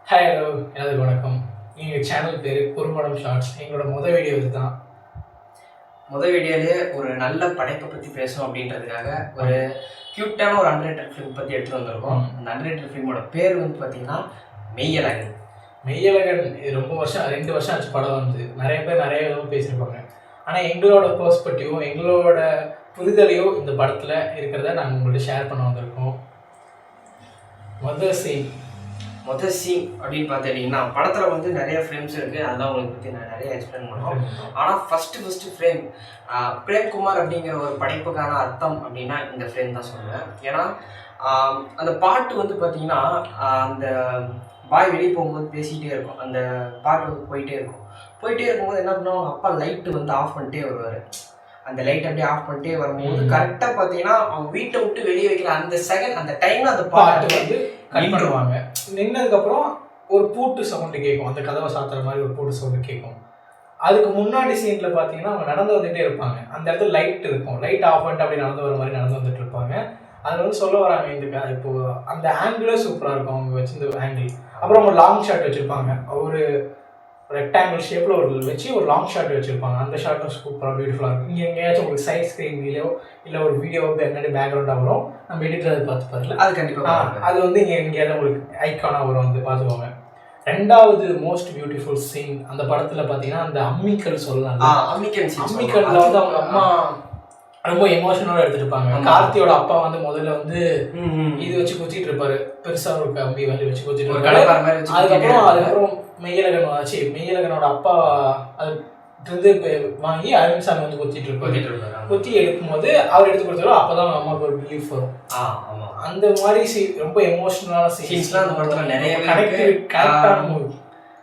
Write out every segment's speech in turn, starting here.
Hi hello எல்லாருக்கும் வணக்கம். எங்கள் சேனல் பேர் குறும்படம் ஷார்ட்ஸ். எங்களோட வீடியோ இதுதான். வீடியோலேயே ஒரு நல்ல படைப்பை பற்றி பேசணும் அப்படின்றதுக்காக ஒரு க்யூட்டான ஒரு அன்ரேட்டட் ஃபிலிம் பற்றி எடுத்துகிட்டு வந்திருக்கோம். அந்த அன்ரேட்டட் ஃபிலிமோட பேர் வந்து பார்த்தீங்கன்னா மெய்யழகன். மெய்யழகன் இது ரொம்ப வருஷம் 2 வருஷம் ஆச்சு படம் வந்து. நிறைய பேர் நிறைய விதமாக பேசியிருப்பாங்க. ஆனால் எங்களோட பெர்ஸ்பெக்டிவும் எங்களோட புரிதலையும் இந்த படத்தில் இருக்கிறத நாங்கள் உங்கள்கிட்ட ஷேர் பண்ண வந்திருக்கோம். மொதல் சீன் அப்படின்னு பார்த்துக்கிட்டிங்கன்னா படத்தில் வந்து நிறைய ஃப்ரேம்ஸ் இருக்குது. அதெல்லாம் உங்களுக்கு பற்றி நான் நிறைய எக்ஸ்பிளைன் பண்ணுறோம். ஆனால் ஃபஸ்ட்டு ஃப்ரேம் பிரேம்குமார் அப்படிங்கிற ஒரு படைப்புக்கான அர்த்தம் அப்படின்னா இந்த ஃப்ரேம் தான் சொல்லுவேன். ஏன்னா அந்த பாட்டு வந்து பார்த்திங்கன்னா அந்த பாய் வெளியே போகும்போது பேசிகிட்டே இருக்கும். அந்த பாட்டு வந்து போயிட்டே இருக்கும்போது என்ன பண்ணுவோம், அவங்க அப்பா லைட்டு வந்து ஆஃப் பண்ணிட்டே வருவார். அந்த லைட் அப்படியே ஆஃப் பண்ணிட்டே வரும்போது கரெக்டாக பார்த்தீங்கன்னா அவங்க வீட்டை விட்டு வெளியே வைக்கிற அந்த செகண்ட் அந்த டைமில் அந்த பாட்டு வந்து கட் பண்ணுவாங்க. நின்னதுக்கப்புறம் ஒரு பூட்டு சவுண்டு கேட்கும். அந்த கதவை சாத்துற மாதிரி ஒரு பூட்டு சவுண்டு கேட்கும். அதுக்கு முன்னாடி சீனில் பார்த்தீங்கன்னா அவங்க நடந்து வந்துகிட்டே இருப்பாங்க. அந்த இடத்துல லைட் இருக்கும். லைட் ஆஃப் பண்ணிட்டு அப்படி நடந்து வர மாதிரி நடந்து வந்துட்டு இருப்பாங்க. அதில் வந்து சொல்ல வராங்க இந்த இப்போ அந்த ஆங்கிளே சூப்பராக இருக்கும் அவங்க வச்சிருந்த ஆங்கிள். அப்புறம் ஒரு லாங் ஷாட் வச்சுருப்பாங்க. ஒரு ரெக்டாங்கிள் ஷேப்பில் ஒரு வச்சு ஒரு லாங் ஷாட் வச்சுருப்பாங்க. அந்த ஷாட்டும் சூப்பராக பியூட்டிஃபுல்லாக இருக்கும். இங்கே எங்கேயாச்சும் உங்களுக்கு சைட் ஸ்க்ரீன்லையோ இல்லை ஒரு வீடியோ என்னடி பேக்ரவுண்டாக வரும், நம்ம எடிட்டர் அதை பார்த்து பார்த்துல அது கண்டிப்பாக அது வந்து இங்கே எங்கேயாவது உங்களுக்கு ஐக்கானாக வரும், வந்து பார்த்துக்கோங்க. ரெண்டாவது மோஸ்ட் பியூட்டிஃபுல் சீன் அந்த படத்தில் பார்த்தீங்கன்னா அந்த அம்மிக்கல் சொல்லலாம். அம்மிக்கல்ல வந்து அவங்க அம்மா ரொம்ப எமோஷனோட எடுத்துட்டு இருப்பாங்க. கார்த்தியோட அப்பா வந்து முதல்ல வந்து இது வச்சு குச்சிட்டு இருப்பாரு, பெருசா ஒரு கம்பி வந்து வச்சு குச்சிட்டு இருப்பாரு. அதுக்கப்புறம் மெய்யழகனோட அப்பா அது வந்து வாங்கி அரவிந்த் வந்து குத்திட்டு இருப்பாரு. குத்தி எடுக்கும்போது அவர் எடுத்து கொடுத்தாலும் அப்பதான் அவங்க அம்மாவுக்கு ஒரு ரிலீஃப் வரும். அந்த மாதிரி ரொம்ப எமோஷனலான சீன்ஸ்லாம் அந்த படத்துல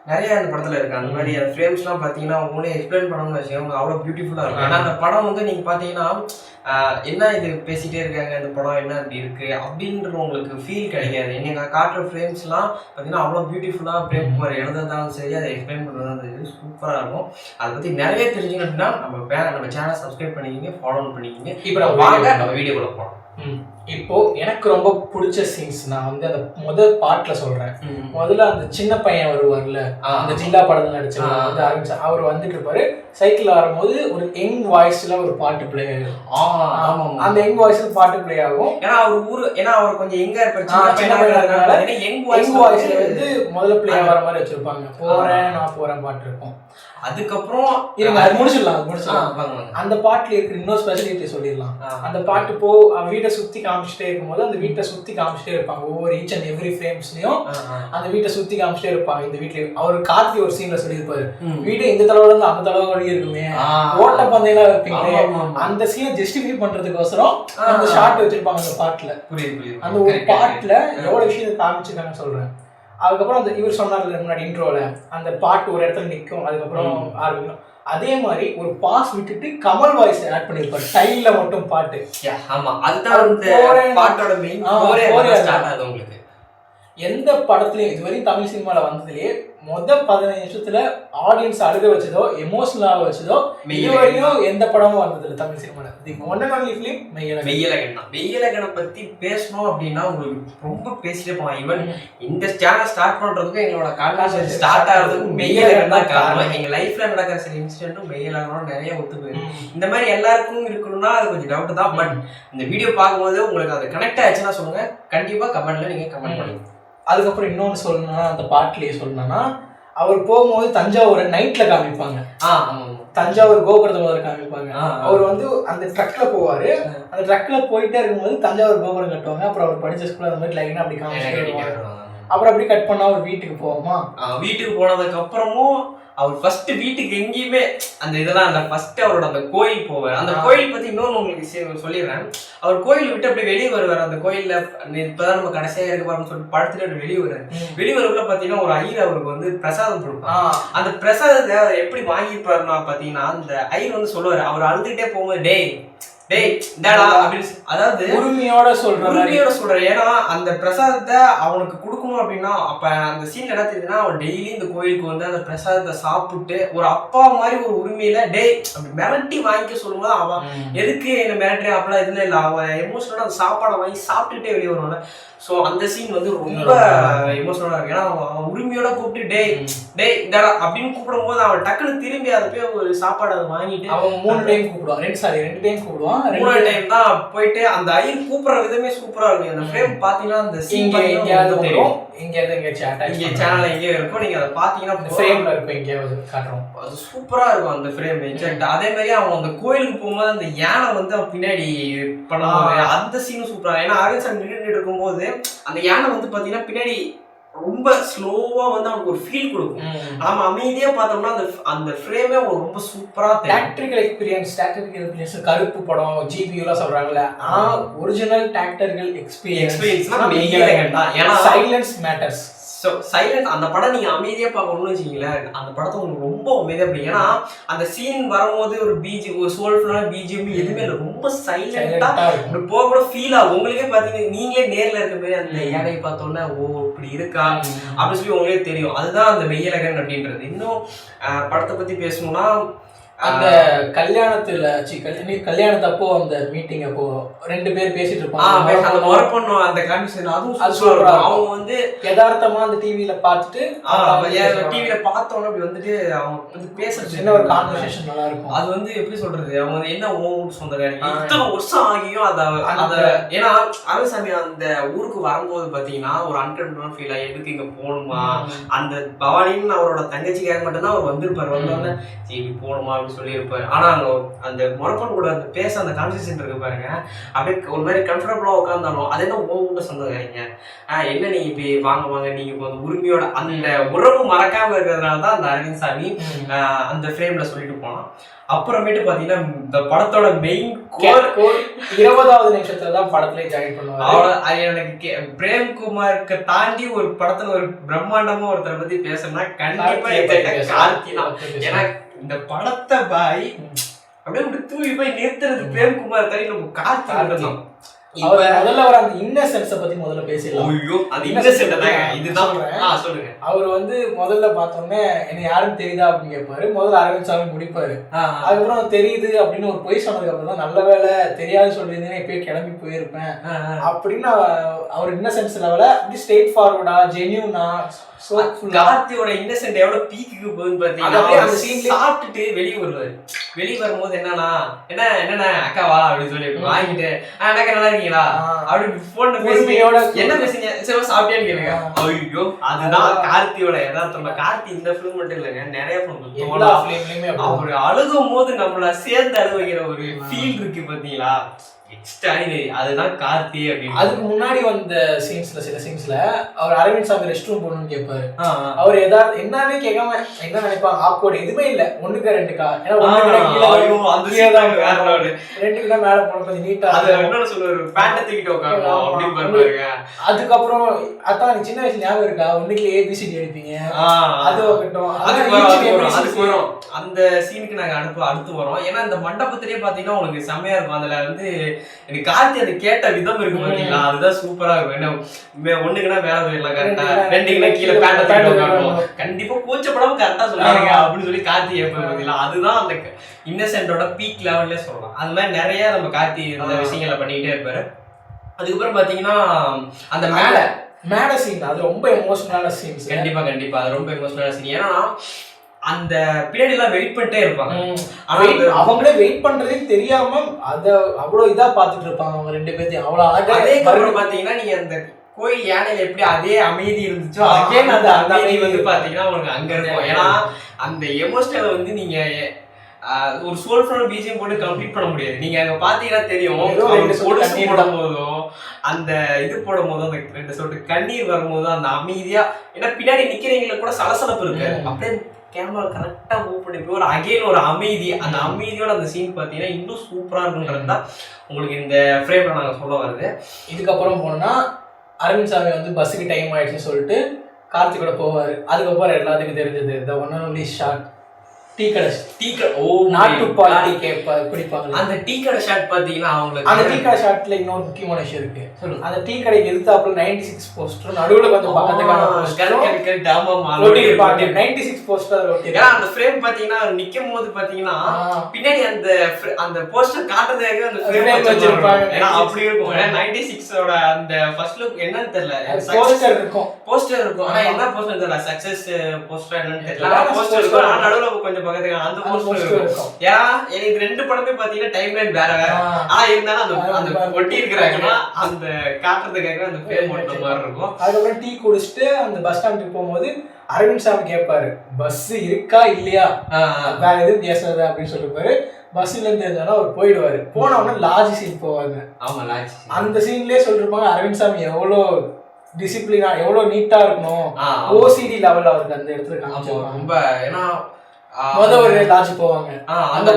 நிறைய அந்த படத்தில் இருக்குது. அந்த மாதிரி அந்த ஃப்ரேம்ஸ்லாம் பார்த்தீங்கன்னா அவங்களே எக்ஸ்பிளைன் பண்ணணும்னு வச்சுக்கோங்க, அவ்வளோ பியூட்டிஃபுல்லாக இருக்கும். ஏன்னா அந்த படம் வந்து நீங்கள் பார்த்தீங்கன்னா என்ன இது பேசிகிட்டே இருக்காங்க, இந்த படம் என்ன அப்படி இருக்குது அப்படின்ற உங்களுக்கு ஃபீல் கிடைக்காது. நீங்கள் காட்டுற ஃப்ரேம்ஸ்லாம் பார்த்தீங்கன்னா அவ்வளோ பியூட்டிஃபுல்லாக பிரேம்குமார் எழுதுறதாலும் சரி, அதை எக்ஸ்பிளைன் பண்ணுறதாலும் சரி சூப்பராக இருக்கும். அதை பற்றி நிறைய தெரிஞ்சுக்கணும் அப்படின்னா நம்ம சேனலை சப்ஸ்கிரைப் பண்ணிக்கிங்க, ஃபாலோ பண்ணிக்கிங்க. இப்போ நம்ம வீடியோக்குள்ள போகலாம். இப்போ எனக்கு ரொம்ப பிடிச்ச சீன்ஸ் நான் வந்து அந்த முதல் பாட்டுல சொல்றேன். முதல்ல அந்த சின்ன பையன் வருவார்ல, அந்த ஜில்லா படத்துல நடிச்சவர் வந்து ஆரம்பிச்சு அவர் வந்துட்டு இருப்பாரு. சைக்கிள் வரும்போது ஒரு யங் வாய்ஸ்ல ஒரு பாட்டு பிளே ஆகும். அந்த யங் வாய்ஸ்ல பாட்டு பிளே ஆகும். ஏன்னா அவர் கொஞ்சம் எங்க இருப்பாரு, சின்ன பையனா இருக்கனால யங் வாய்ஸ்ல வந்து முதல்ல பிளே ஆகிற மாதிரி வச்சிருப்பாங்க. நான் போறேன் பாட்டு இருக்கும். அதுக்கப்புறம் முடிச்சிடலாம். அந்த பாட்டுல இருக்கிற இன்னொரு ஸ்பெஷாலிட்டி சொல்லிடலாம். அந்த பாட்டு வீட்டை சுத்தி காமிச்சிட்டே இருக்கும்போது அந்த வீட்டை சுத்தி காமிச்சிட்டே இருப்பாங்க. ஒவ்வொரு ஈச் அண்ட் எவ்ரி ஃப்ரேம்ஸ்லயும் அந்த வீட்டை சுத்தி காமிச்சிட்டே இருப்பாங்க. இந்த வீட்ல அவர் கார்த்தி ஒரு சீன்ல சொல்லியிருப்பாரு, வீடு இந்த தடவை இருந்து அந்த தடவை வழி இருக்குமே, ஓட்ட பந்தயெல்லாம் வைப்பீங்களே, அந்த சீனை ஜஸ்டிஃபை பண்றதுக்கோசரம் அந்த ஷார்ட் வச்சிருப்பாங்க அந்த பாட்டுல. அந்த ஒரு பாட்டுல எவ்வளவு விஷயத்தை காமிச்சிருக்காங்கன்னு சொல்றேன். அதுக்கப்புறம் அந்த இவர் சொன்னார்ல முன்னாடி இன்ட்ரோல அந்த பாட்டு ஒரு இடத்துல நிற்கும், அதுக்கப்புறம் ஆரம்பிக்கும். அதே மாதிரி ஒரு பாஸ் விட்டுட்டு கமல் வாய்ஸ் ஆட் பண்ணிருப்பாரு, டைல்ல மட்டும் பாட்டு. ஆமா, அதுதான் பாட்டோட மெயின் ஸ்டார்ட் ஆகுது. உங்களுக்கு எந்த படத்துலயும் இதுவரையும் தமிழ் சினிமால வந்ததுலயே மொதல் 15 நிமிஷத்துல ஆடியன்ஸ் அழுக வச்சதோ எமோஷனலாக வச்சதோ இதுவரையும் எந்த படமும் வந்ததில்லை தமிழ் சினிமால. மெய்யழகனை பத்தி பேசணும் அப்படின்னா உங்களுக்கு ரொம்ப பேசிட்டே போகலாம். ஈவன் இந்த சேனல் ஸ்டார்ட் பண்றதுக்கும் எங்களோட கான்வர்சேஷன் ஸ்டார்ட் ஆகிறதுக்கும் மெய்யழகன் தான் காரணம். எங்க லைஃப்ல நடக்கிற சில இன்சிடென்ட்டும் மெய்யழகனோட நிறைய ஒத்து போயிடும். இந்த மாதிரி எல்லாருக்கும் இருக்கணும்னா அது கொஞ்சம் டவுட் தான். பட் இந்த வீடியோ பார்க்கும்போது உங்களுக்கு அது கனெக்ட் ஆயிடுச்சுன்னா சொல்லுங்க, கண்டிப்பா கமெண்ட்ல நீங்க கமெண்ட் பண்ணுங்க. அதுக்கப்புறம் இன்னொன்று சொல்லணும்னா அந்த பாட்டிலேயே சொல்லணும்னா அவர் போகும்போது தஞ்சாவூரை நைட்ல காமிப்பாங்க. தஞ்சாவூர் கோபுரத்தை முதல்ல காமிப்பாங்க. அவர் வந்து அந்த ட்ரக்ல போவாரு. அந்த ட்ரக்ல போயிட்டே இருக்கும்போது தஞ்சாவூர் கோபுரம் கட்டுவாங்க. அப்புறம் அவர் படிச்ச ஸ்கூல்ல அந்த மாதிரி லைனா அப்படி காமிச்சிட்டு அப்புறம் அப்படி கட் பண்ணா அவர் வீட்டுக்கு போவோமா. வீட்டுக்கு போனதுக்கு அப்புறமும் அவர் ஃபர்ஸ்ட் வீட்டுக்கு எங்கேயுமே அந்த இதெல்லாம் இல்லை. ஃபர்ஸ்ட் அவரோட அந்த கோயில் போவார். அந்த கோயில் பத்தி இன்னொன்று உங்களுக்கு சொல்லிடுறேன். அவர் கோயில் விட்டு அப்படியே வெளியே வருவார். அந்த கோயில்ல இப்பதான் நம்ம கடைசியாக இருக்க பாருன்னு சொல்லிட்டு படுத்துட்டு அப்படி வெளியே வருவார். வெளியே வரக்குள்ள பாத்தீங்கன்னா ஒரு ஐயர் அவருக்கு வந்து பிரசாதம் கொடுப்பார். அந்த பிரசாதத்தை அவர் எப்படி வாங்கியிருப்பாருன்னா பாத்தீங்கன்னா அந்த ஐயர் வந்து சொல்லுவாரு, அவர் அழுதுகிட்டே போகும்போது, டேய் டேய் இந்தாடா அப்படின்னு அதாவது உரிமையோட சொல்றேன். ஏன்னா அந்த பிரசாதத்தை அவனுக்கு கொடுக்கணும் அப்படின்னா அப்ப அந்த சீன் என்ன தெரியுதுன்னா அவன் டெய்லி இந்த கோயிலுக்கு வந்து அந்த பிரசாதத்தை சாப்பிட்டு ஒரு அப்பா மாதிரி ஒரு உரிமையில டேய் அப்படி மிரட்டி வாங்கிக்க சொல்லும்போது அவன் எதுக்கு என்ன மிரட்டுறேன் அப்படிலாம் எதுல இல்லை, அவன் எமோஷனலா அந்த சாப்பாடை வாங்கி சாப்பிட்டுட்டே வெளியே வருவாங்க. ஸோ அந்த சீன் வந்து ரொம்ப எமோஷனலா இருக்கு. ஏன்னா அவன் உரிமையோட கூப்பிட்டு டேய் இந்தாடா அப்படின்னு கூப்பிடும் போது அவன் டக்குன்னு திரும்பி அதை போய் ஒரு சாப்பாடு அதை வாங்கிட்டு அவன் 3 டைம் கூப்பிடுவான். 2 டைம் கூப்பிடுவான். 3 டைம் தான் போயிட்டு அந்த ஐயர் கூப்பிடுற விதமே சூப்பரா இருக்கு. அந்த ஃப்ரேம் பாத்தீங்கன்னா அந்த சீன் எங்கேயாவது தெரியும், எங்கேயாவது இங்கே சேனல் எங்கேயோ இருக்கும், நீங்க அதை பாத்தீங்கன்னா ஃப்ரேம்ல இருக்கும், எங்கேயாவது காட்டுறோம். அது சூப்பரா இருக்கும் அந்த ஃப்ரேம். அதே மாதிரி அவன் அந்த கோயிலுக்கு போகும்போது அந்த யானை வந்து அவன் பின்னாடி பண்ணுவாங்க, அந்த சீனும் சூப்பரா. ஏன்னா அரவிந்த் சாமி நின்றுட்டு இருக்கும்போது அந்த யானை வந்து பாத்தீங்கன்னா பின்னாடி ரொம்ப ஸ்லோவா வந்து அவனுக்கு ஒரு ஃபீல் கொடுக்கும். நாம அமைதியா பார்த்தோம்னா அந்த ஃப்ரேமே ரொம்ப சூப்பரா டாக்டிக்கல் எக்ஸ்பீரியன்ஸ் கருப்பு படம் ஜிபியூலாம் சொல்றாங்கல்ல, ஆனா ஒரிஜினல் டாக்டர்கள் எக்ஸ்பீரியன்ஸ் ஏன்னா சைலன்ஸ் மேட்டர்ஸ். ஸோ சைலண்ட் அந்த படம் நீங்க அமைதியா பார்க்கணும்னு வச்சுக்கீங்களேன், அந்த படத்தை உங்களுக்கு ரொம்ப அமைதியா பிடிக்கும். ஏன்னா அந்த சீன் வரும்போது ஒரு ஒரு சோல்ஃபுல்லான பிஜிஎம் எதுவுமே இல்லை, ரொம்ப சைலண்டா போக கூட ஃபீல் ஆகும். உங்களுக்கே பாத்தீங்கன்னா நீங்களே நேர்ல இருக்க போய் அந்த யானையை பார்த்தோன்னா ஓ இப்படி இருக்கா அப்படின்னு சொல்லி உங்களுக்கே தெரியும். அதுதான் அந்த மெய்யழகன் அப்படின்றது. இன்னும் படத்தை பத்தி பேசணும்னா அந்த கல்யாணத்துல கல்யாணத்தப்போ அந்த மீட்டிங் அப்போ 2 பேர் பேசிட்டு இருப்பாங்க. அந்த கண்டிஷன் அதுவும் சொல்றாங்க. அவங்க வந்து யதார்த்தமா அந்த டிவில பார்த்துட்டு டிவில பார்த்தோன்னு அப்படி வந்துட்டு அவங்க வந்து பேசுறது என்ன ஒரு கான்வர்சேஷன் நல்லா இருக்கும். அது வந்து எப்படி சொல்றது, அவங்க என்ன ஊருக்கு சொந்தக்காரி இத்தனை வருஷம் ஆகியும் அத ஏன்னா அரவிந்த் அந்த ஊருக்கு வரும்போது பாத்தீங்கன்னா ஒரு அன்கம்ஃபர்டபுள் ஃபீல் ஆகி எதுக்கு இங்க போகணுமா, அந்த பவானின்னு அவரோட தங்கச்சிக்காக மட்டும்தான் அவர் வந்திருப்பாரு. வந்தோடனே சரி போகணுமா அப்படின்னு சொல்லி இருப்பாரு. ஆனா அந்த முறப்பன் கூட அந்த பேச அந்த கான்வர்சேஷன் இருக்கு பாருங்க, அப்படியே ஒரு மாதிரி கம்ஃபர்டபுளா உட்காந்தாலும் அது என்ன ஊட்ட சொந்தக்காரிங்க என்ன நீங்க இப்படி வாங்க நீங்க இப்போ உரிமையோட அந்த உறவு மறக்காம இருக்கிறதுனாலதான் அந்த அரவிந்த் சாமி அந்த ஃப்ரேம்ல சொல்லிட்டு போனான். அப்புறமேட்டு பாத்தீங்கன்னா இந்த படத்தோட மெயின் 20வது நிமிஷத்துல தான் படத்துல ஜாயின் பண்ணுவாங்க. எனக்கு பிரேம்குமாருக்கு தாண்டி ஒரு படத்துல ஒரு பிரம்மாண்டமா ஒருத்தரை பத்தி பேசணும்னா கண்டிப்பா கார்த்தி தான். ஏன்னா இந்த படத்தை பாய் அப்படியே தூவி போய் நிறுத்துறது பிரேம்குமார் தனி நம்ம கார்த்தி தான். முதல்ல அவர் அந்த இன்னசென்ஸை பத்தி முதல்ல பேசிடலாம். சொல்லுங்க. அவர் வந்து முதல்ல பார்த்தோன்னே என்ன யாரும் தெரியுதா அப்படின்னு கேட்பாரு. முதல்ல அரவிந்த் சாமி முடிப்பாரு. அதுக்கப்புறம் தெரியுது அப்படின்னு ஒரு பொய் சொன்னதுக்கு அப்புறம் தான் நல்ல வேலை தெரியாது சொல்லியிருந்தேன் இப்பயே கிளம்பி போயிருப்பேன் அப்படின்னு அவர் இன்னசென்ஸ் லெவல அப்படி ஸ்ட்ரெயிட் ஃபார்வர்டா ஜென்யூனா கார்த்தியோட இன்னசென்ட் எவ்வளவு பீக்குக்கு போகுதுன்னு பாத்தீங்கன்னா சாப்பிட்டுட்டு வெளியே வருவாரு. வெளியே வரும்போது என்னன்னா அக்காவா அப்படின்னு சொல்லி வாங்கிட்டு அக்கா நல்லா இருக்கீங்களா அப்படின்னு போன் பேசுமையோட என்ன பேசுங்க சாப்பிட்டேன்னு கேளுங்க. ஐயோ அதுதான் கார்த்தியோட யதார்த்தம். கார்த்தி இந்த பிலிம் மட்டும் இல்லைங்க, நிறைய பிலிம் அவர் அழுகும் போது நம்மள சேர்ந்து அழுவைக்கிற ஒரு ஃபீல் இருக்கு பாத்தீங்களா, அதுதான் கார்த்தி அப்படின்னு. அதுக்கு முன்னாடி வந்த சீன்ஸ்ல சில சீன்ஸ்ல அவர் அரவிந்த் சாமி ரெஸ்ட் ரூம் போகணும்னு கேட்பாரு. அவர் ஏதாவது என்னன்னு கேட்காம என்ன நினைப்பாங்க, ஆக்வர்ட் எதுவுமே இல்ல, 1க்கு 2க்கா மேல போன கொஞ்சம் நீட்டா சொல்லுவாரு பேண்ட் தூக்கிட்டு உட்காரணும் அப்படின்னு பாருங்க. அதுக்கப்புறம் அதான் சின்ன வயசுல ஞாபகம் இருக்கா 1க்கு ஏபிசிடி எடுப்பீங்க, அது அதுக்கு வரும். அந்த சீனுக்கு நாங்க அடுத்து வரோம். ஏன்னா இந்த மண்டபத்திலேயே பாத்தீங்கன்னா உங்களுக்கு செம்மையா இருக்கும். அதுல வந்து எனக்கு கார்த்தி அதை கேட்ட விதம் இருக்கு பாத்தீங்களா, அதுதான் சூப்பரா இருக்கும். என்ன 1க்குனா மேல போயிடலாம் கரெக்டா, 2க்குனா கீழே பேண்ட் கண்டிப்பா கூச்சப்படாம கரெக்டா சொல்லுவாங்க அப்படின்னு சொல்லி கார்த்தி கேட்பாரு பாத்தீங்களா, அதுதான் அந்த இன்னசென்டோட பீக் லெவல்ல சொல்லலாம். அது மாதிரி நிறைய நம்ம கார்த்தி இந்த விஷயங்களை பண்ணிக்கிட்டே இருப்பாரு. அதுக்கப்புறம் பாத்தீங்கன்னா அந்த மேடை சீன் அது ரொம்ப எமோஷனலான சீன். கண்டிப்பா அது ரொம்ப எமோஷனலான சீன். ஏன்னா அந்த பின்னாடி எல்லாம் வெயிட் பண்ணிட்டே இருப்பாங்க. அவங்களே வெயிட் பண்றதே தெரியாம அத அவ்வளவு இதா பாத்துட்டு இருப்பாங்க அவங்க 2 பேத்தையும். அவ்வளவு அழகா பாத்தீங்கன்னா நீங்க அந்த கோயில் யானையில எப்படி அதே அமைதி இருந்துச்சோ அதே அந்த அமைதி வந்து பாத்தீங்கன்னா உங்களுக்கு அங்க இருக்கும். ஏன்னா அந்த எமோஷனலை வந்து நீங்க ஒரு சோல்ஃபுல்லான பிஜிஎம் போட்டு கம்ப்ளீட் பண்ண முடியாது. நீங்க அங்க பாத்தீங்கன்னா தெரியும் போடும் போதும் அந்த இது போடும் போதும் அந்த 2 சொட்டு கண்ணீர் வரும்போதும் அந்த அமைதியா, ஏன்னா பின்னாடி நிக்கிறவங்களுக்கு கூட சலசலப்பு இருக்கு, அப்படியே கேமரா கரெக்டா மூவ் பண்ணி போய் ஒரு அகைன் ஒரு அமைதி, அந்த அமைதியோட அந்த சீன் பாத்தீங்கன்னா இன்னும் சூப்பரா இருக்குன்றது தான் உங்களுக்கு இந்த ஃப்ரேம்ல நாங்க சொல்ல வருது. இதுக்கப்புறம் போனோம்னா அரவிந்த் சாமி வந்து பஸ்ஸுக்கு டைம் ஆயிடுச்சுன்னு சொல்லிட்டு கார்த்திகோட போவாரு. அதுக்கப்புறம் எல்லாத்துக்கும் தெரிஞ்சது இந்த one and only shot tea கடை ஓ நாட்டுப்பால் டீ குடிப்பாங்க. அந்த டீ கடை ஷாட் பாத்தீங்கன்னா அவங்களுக்கு அந்த டீ கடை ஷாட்ல இன்னொரு முக்கியமான விஷயம் இருக்கு. அந்த டீ கடைக்கு எதிர்த்தாப்புல 96 போஸ்டர் நடுவுல கொஞ்சம் பக்கத்துக்கான 96 போஸ்டர் ஏன்னா அந்த ஃப்ரேம் பாத்தீங்கன்னா நிக்கும் போது பாத்தீங்கன்னா பின்னாடி அந்த போஸ்டர் காட்டுறதுக்கு அந்த ஃப்ரேம் வச்சிருப்பாங்க. ஏன்னா அப்படி இருக்கும். 96ஓட அந்த ஃபர்ஸ்ட் லுக் என்னன்னு தெரியல. போஸ்டர் இருக்கும். ஆனா என்ன போஸ்டர் தெரியல. சக்சஸ் போஸ்டர் என்னன்னு தெரியல. போஸ்டர் இருக்கும். ஆனா நடுவுல கொஞ்சம் பக்கத்துல அந்த போஸ்டர் இருக்கும். ஏன்னா எனக்கு ரெண்டு படமே பாத்தீங்கன்னா டைம் லைன் வேற வேற. ஆனா இருந்தாலும் அந்த ஒட்டி இருக்கிறாங்கன்னா அந்த காட்டுறதுக்காக அந்த ஃப்ரேம் போட்ட மாதிரி இருக்கும். அதுக்கப்புறம் டீ குடிச்சிட்டு அந்த பஸ் ஸ்டாண்டுக்கு போகும்போது அரவிந்த் சாமி கேட்பாரு பஸ் இருக்கா இல்லையா வேற எதுவும் பேசுறது அப்படின்னு சொல்லிருப்பாரு. பஸ்ல இருந்து இருந்தாலும் அவர் போயிடுவாரு. போன உடனே லாட்ஜ் சீன் போவாங்க. ஆமா லாட்ஜ் அந்த சீன்லயே சொல்லிருப்பாங்க அரவிந்த் சாமி எவ்வளோ டிசிப்ளினா எவ்வளவு நீட்டா இருக்கணும். ஓசிடி லெவல் அவருக்கு அந்த இடத்துல காமிச்சிருப்பாங்க. ரொம்ப ஏன்னா ஒரு லாட்ஜ் போவாங்க. அந்த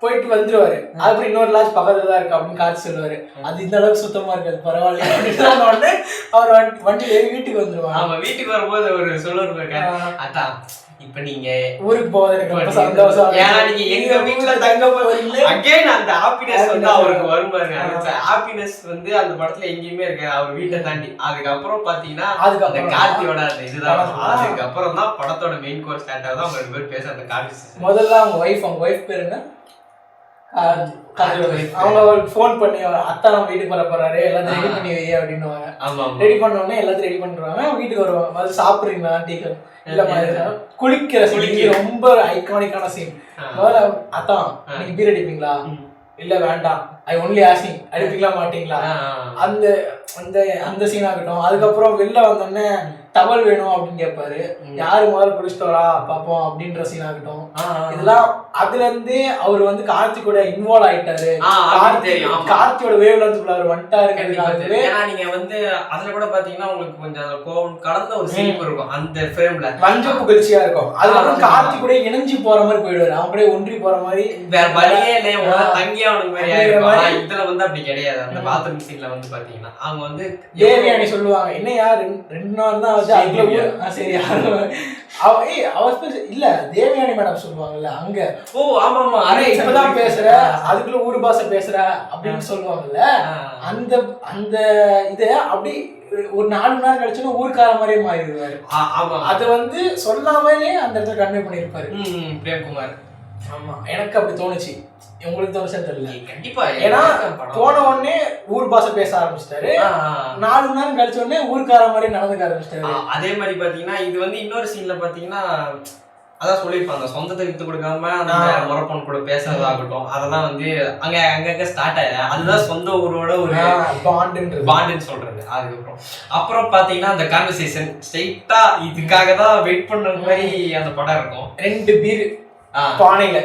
போயிட்டு வந்துருவாரு. அதுக்கப்புறம் இன்னொரு லாட்ஜ் பக்கத்துல தான் இருக்கு அப்படின்னு காட்சி சொல்லுவாரு. அது இந்த அளவுக்கு சுத்தமா இருக்காது பரவாயில்ல அப்படின்னு அவர் வண்டியில ஏறி வீட்டுக்கு வந்துருவாங்க. ஆமா வீட்டுக்கு வரும்போது ஒரு சொல்லுவாரு அதான் இப்ப நீங்க ஊருக்கு போவது எனக்கு ரொம்ப சந்தோஷம். ஏன்னா நீங்க எங்க வீட்டுல தங்க போறீங்க அகைன் அந்த ஹாப்பினஸ் வந்து அவருக்கு வரும் பாருங்க. அந்த ஹாப்பினஸ் வந்து அந்த படத்துல எங்கேயுமே இருக்காது அவர் வீட்டை தாண்டி. அதுக்கப்புறம் பாத்தீங்கன்னா அந்த கார்த்தியோட அந்த இதுதான். அதுக்கப்புறம் தான் படத்தோட மெயின் கோர்ஸ் ஸ்டார்ட் ஆகுது. அவங்க 2 பேரும் பேச அந்த கார்த்தி முதல்ல அவங்க ஒய்ஃப் பேரு என்ன அவங்க போன் பண்ணி அத்தா நம்ம வீட்டுக்கு வர போறாரு எல்லாத்தையும் ரெடி பண்ணி வை அப்படின்னு ரெடி பண்ண உடனே எல்லாத்தையும் ரெடி பண்ணிடுவாங்க. வீட்டுக்கு வருவாங்க. அது சாப்பிடுறீங்களா டீ இல்ல மாதிரி குளிக்கிற சீன் ரொம்ப ஐகானிக்கான சீன். முதல்ல அத்தான் நீங்க பீர் அடிப்பீங்களா இல்ல வேண்டாம் ஐ ஒன்லி ஆசிங் அடிப்பீங்களா மாட்டீங்களா அந்த அந்த அந்த சீன் ஆகட்டும். அதுக்கப்புறம் வெளில வந்தோடனே டவல் வேணும் அப்படின்னு கேட்பாரு. யாரு முதல்ல குடிச்சிட்டு வரா பாப்போம் அப்படின்ற சீன் ஆகட்டும். இதெல்லாம் அதுல இருந்தே அவர் வந்து கார்த்தி கூட இன்வால்வ் ஆயிட்டாரு. கார்த்தியோட வேவ்ல இருந்து அவர் வந்துட்டாரு. ஏன்னா நீங்க வந்து அதுல கூட பாத்தீங்கன்னா உங்களுக்கு கொஞ்சம் கோவம் கலந்த ஒரு சீன் இருக்கும் அந்த ஃப்ரேம்ல. மஞ்ச புகழ்ச்சியா இருக்கும். அதுக்கப்புறம் கார்த்தி கூட இணைஞ்சு போற மாதிரி போயிடுவாரு. அவங்க கூட ஒன்றி போற மாதிரி வேற வழியே இல்லையா தங்கி அவனுக்கு மாதிரி ஆயிருக்கும். இதுல வந்து அப்படி கிடையாது. அந்த பாத்ரூம் சீன்ல வந்து பாத்தீங்கன்னா அவங்க வந்து தேவியானி சொல்லுவாங்க என்னையா 2 நாள் தான் சரி இல்ல தேவயானி மேடம் சொல்லுவாங்கல்ல அங்க ஓ ஆமா ஆமா இப்பதான் பேசுற அதுக்குள்ள ஊர் பாஷை பேசுற அப்படின்னு சொல்லுவாங்கல்ல. அந்த அந்த இத அப்படி ஒரு 4 மணி நேரம் கழிச்சுன்னா ஊருக்கார மாதிரியே மாறிடுவாரு. அத வந்து சொல்லாமலே அந்த இடத்துல கன்வே பண்ணிருப்பாரு பிரேம்குமார். ஆமா எனக்கு அப்படி தோணுச்சு. உங்களுக்கு தோணுச்சா தெரியல. கண்டிப்பா ஏன்னா போன உடனே ஊர் பாஷை பேச ஆரம்பிச்சிட்டாரு. 4 மணி நேரம் கழிச்ச உடனே ஊருக்கார மாதிரி நடந்துக்க ஆரம்பிச்சிட்டாரு. அதே மாதிரி பாத்தீங்கன்னா இது வந்து இன்னொரு சீன்ல பாத்தீங்கன்னா அதான் சொல்லியிருப்பாங்க சொந்தத்தை வித்து கொடுக்காம அந்த முறப்பன் கூட பேசுறதாகட்டும். அதெல்லாம் வந்து அங்கங்க ஸ்டார்ட் ஆயிடுது. அதுதான் சொந்த ஊரோட ஒரு பாண்டுன்னு சொல்றது. அப்புறம் பாத்தீங்கன்னா அந்த கான்வர்சேஷன் ஸ்ட்ரெயிட்டா இதுக்காக தான் வெயிட் பண்ற மாதிரி அந்த படம் இருக்கும். 2 பீர் பானையில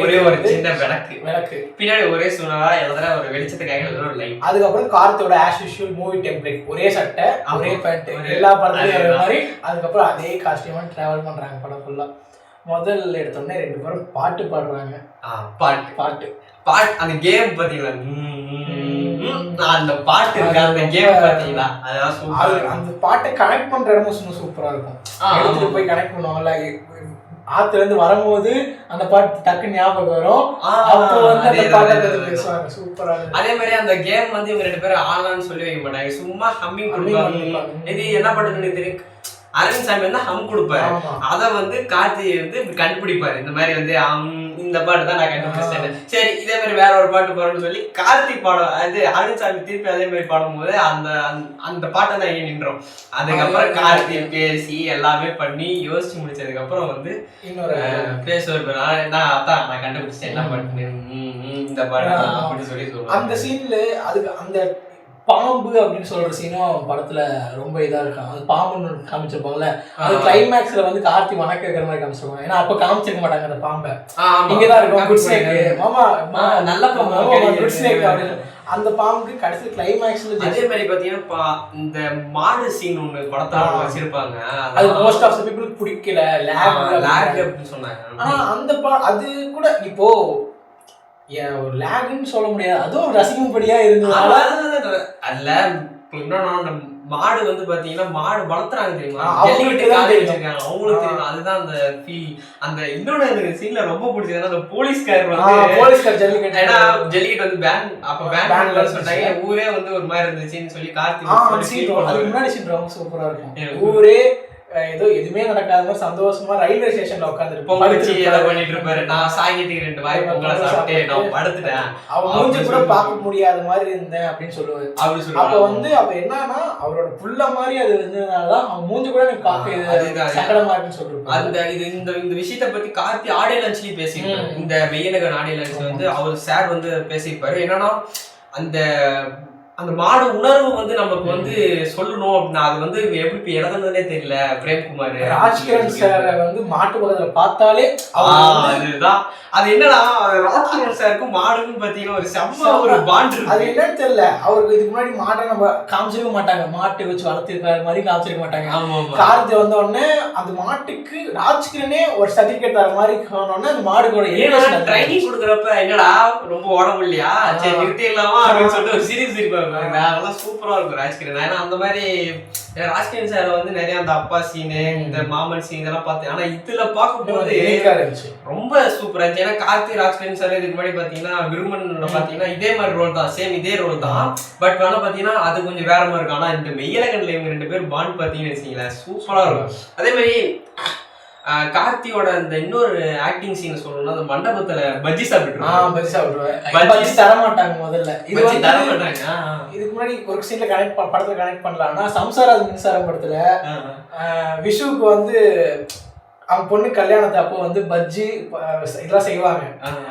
ஒரே ஒரு சின்ன விளக்கு பின்னாடி ஒரே சூழ்நிலை எழுதுற ஒரு வெளிச்சத்துக்காக ஒரு லைட். அதுக்கப்புறம் கார்த்தியோட ஆஸ் யூஷுவல் மூவி டெம்ப்ளேட் ஒரே சட்டை ஒரே பேண்ட் எல்லா படத்துலயும் மாதிரி. அதுக்கப்புறம் அதே காஸ்டியூமா டிராவல் பண்றாங்க படம் ஃபுல்லா. முதல்ல எடுத்தோடனே 2 பேரும் பாட்டு பாடுறாங்க. பாட்டு அந்த கேம் பாத்தீங்களா அந்த பாட்டு இருக்கு அந்த கேம் பாத்தீங்களா அந்த பாட்டை கனெக்ட் பண்ற இடமும் சூப்பரா இருக்கும். எடுத்துட்டு போய் கனெக்ட் பண்ணுவாங்கல்ல ஆத்துல இருந்து வரும்போது அந்த பாட்டு டக்கு ஞாபகம் வரும். அப்போ வந்து அந்த பாட்டை பேசுவாங்க சூப்பரா. அதே மாதிரி அந்த கேம் வந்து இவங்க 2 பேரும் ஆன்லைன் சொல்லி வைக்க மாட்டாங்க. சும்மா ஹம்மிங் கொடுப்பாங்க. இது என்ன பண்ணுன்னு தெரியும். அரவிந்த் சாமி வந்து ஹம் கொடுப்பாரு. அத வந்து கார்த்தி வந்து கண்டுபிடிப்பாரு. இந்த மாதிரி வந்து இந்த பாட்டு தான் நான் கண்டுபிடிச்சேன். சரி இதே மாதிரி வேற ஒரு பாட்டு பாடணும்னு சொல்லி கார்த்தி பாடம் அது அரவிந்த் சாமி திருப்பி அதே மாதிரி பாடும்போது அந்த பாட்டை தான் இங்கே நின்றோம். அதுக்கப்புறம் கார்த்தி பேசி எல்லாமே பண்ணி யோசிச்சு முடிச்சதுக்கு அப்புறம் வந்து பேசுவார். நான் கண்டுபிடிச்சேன் என்ன பாட்டு இந்த பாட்டு அப்படின்னு சொல்லி சொல்லுவேன். அந்த சீன்ல அதுக்கு அந்த பாம்பு அப்படின்னு சொல்ற சீனும் படத்துல ரொம்ப இதா இருக்கும். அது பாம்புன்னு காமிச்சிருப்பாங்கல்ல. அது கிளைமேக்ஸ்ல வந்து கார்த்தி வணக்கம் இருக்கிற மாதிரி காமிச்சிருப்பாங்க. ஏன்னா அப்ப காமிச்சிருக்க மாட்டாங்க அந்த பாம்பை. இங்கதான் இருக்கும் குட் ஸ்னேக் மாமா நல்ல பாம்பு குட் ஸ்னேக் அப்படின்னு அந்த பாம்புக்கு கடைசி கிளைமேக்ஸ்ல. அதே மாதிரி பாத்தீங்கன்னா இந்த மாடு சீன் ஒண்ணு படத்துல வச்சிருப்பாங்க. அது மோஸ்ட் ஆஃப் தி பீப்புளுக்கு பிடிக்கல. லேக் அப்படின்னு சொன்னாங்க. ஆனா அந்த அது கூட இப்போ ஒரு லேக்னு சொல்ல முடியாது. அதுவும் ரசிக்கும்படியா இருந்ததுனால அதுல மாடு வந்து பாத்தீங்கன்னா மாடு வளர்த்துறாங்க தெரியுமா, ஜல்லிக்கட்டு காலை வச்சிருக்காங்க, அவங்களுக்கு தெரியும். அதுதான் அந்த ஃபீல். அந்த இன்னொன்னு எனக்கு சீன்ல ரொம்ப பிடிச்சது அந்த போலீஸ்கார் போலீஸ்கார் ஜல்லிக்கட்டு, ஏன்னா ஜல்லிக்கட்டு வந்து பேன் அப்ப பேன் சொல்லிட்டாங்க, ஊரே வந்து ஒரு மாதிரி இருந்துச்சுன்னு சொல்லி அதுக்கு முன்னாடி சீன் ரொம்ப சூப்பரா இருக்கும். ஊரே ஏதோ எதுவுமே நடக்காத மாதிரி சந்தோஷமா ரயில்வே ஸ்டேஷன்ல உட்காந்துருப்போம், பண்ணிட்டு இருப்பாரு. நான் சாயங்காலத்துக்கு 2 வாய் பொங்கலை சாப்பிட்டு நான் படுத்துட்டேன், அவன் மூஞ்சி கூட பார்க்க முடியாத மாதிரி இருந்தேன் அப்படின்னு சொல்லுவாரு. அப்ப வந்து அப்ப என்னன்னா அவரோட புள்ள மாதிரி அது இருந்ததுனாலதான் அவன் மூஞ்சி கூட எனக்கு பார்க்க சங்கடமா இருக்குன்னு சொல்லிருப்பாரு. அந்த இந்த விஷயத்த பத்தி கார்த்தி ஆடியோ லான்ச்லயும் பேசியிருப்பாரு. இந்த மெய்யழகன் ஆடியோ லான்ச்ல வந்து அவர் சார் வந்து பேசியிருப்பாரு. என்னன்னா அந்த மாடு உணர்வு வந்து நமக்கு வந்து சொல்லணும் அப்படின்னா அது வந்து எப்படி இறந்ததுன்னே தெரியல. பிரேம்குமார் ராஜ்கிரண் சார் வந்து மாட்டு பக்கத்துல பார்த்தாலே அதுதான் அது என்னன்னா ராஜ்கிரண் சாருக்கும் மாடுக்கும் பாத்தீங்கன்னா ஒரு செம்ம ஒரு பாண்ட் இருக்கு. அது என்னன்னு தெரியல. அவருக்கு இதுக்கு முன்னாடி மாட்டை நம்ம காமிச்சிருக்க மாட்டாங்க, மாட்டு வச்சு வளர்த்திருக்காரு மாதிரி காமிச்சிருக்க மாட்டாங்க. கார்த்தி வந்த உடனே அந்த மாட்டுக்கு ராஜ்கிரனே ஒரு சர்டிபிகேட் தர மாதிரி காணோம்னா அந்த மாடுகளோட ட்ரைனிங் கொடுக்குறப்ப என்னடா ரொம்ப உடம்பு இல்லையா, சரி நிறுத்திடலாமா அப்படின்னு சொல்லிட்டு ஒரு சீரியஸ் இருப்பாங்க. அதெல்லாம் சூப்பரா இருக்கும் ராஜ்கிரண். ஏன்னா அந்த மாதிரி ராஜ்கிரண் சார் வந்து நிறைய அந்த அப்பா சீனு இந்த மாமன் சீன் இதெல்லாம் பார்த்தேன். ஆனா இதுல பார்க்கும்போது ரொம்ப சூப்பரா இருந்துச்சு. ஏன்னா கார்த்தி ராஜ்கிரண் சார் இதுக்கு முன்னாடி பாத்தீங்கன்னா விருமன்ல பாத்தீங்கன்னா இதே மாதிரி ரோல் தான், சேம் இதே ரோல் தான். பட் ஆனா பாத்தீங்கன்னா அது கொஞ்சம் வேற மாதிரி இருக்கும். ஆனா இந்த மெய்யழகன்ல இவங்க 2 பேரும் பாண்ட் பாத்தீங்கன்னு வச்சுக்கீங்களேன் சூப்பரா இருக்கும். அதே மாதிரி கார்த்தியோட அந்த இன்னொரு ஆக்டிங் சீன் சொல்லணும்னா அந்த மண்டபத்துல பஜ்ஜி சாப்பிட்டுருவாங்க. பஜ்ஜி தர மாட்டாங்க முதல்ல, இது தர மாட்டாங்க. இதுக்கு முன்னாடி ஒரு சீன்ல படத்துல கனெக்ட் பண்ணலாம்னா சம்சாரம் மின்சாரம் படத்துல விஷுவுக்கு வந்து அவன் பொண்ணு கல்யாணத்தை அப்போ வந்து பஜ்ஜி இதெல்லாம் செய்வாங்க.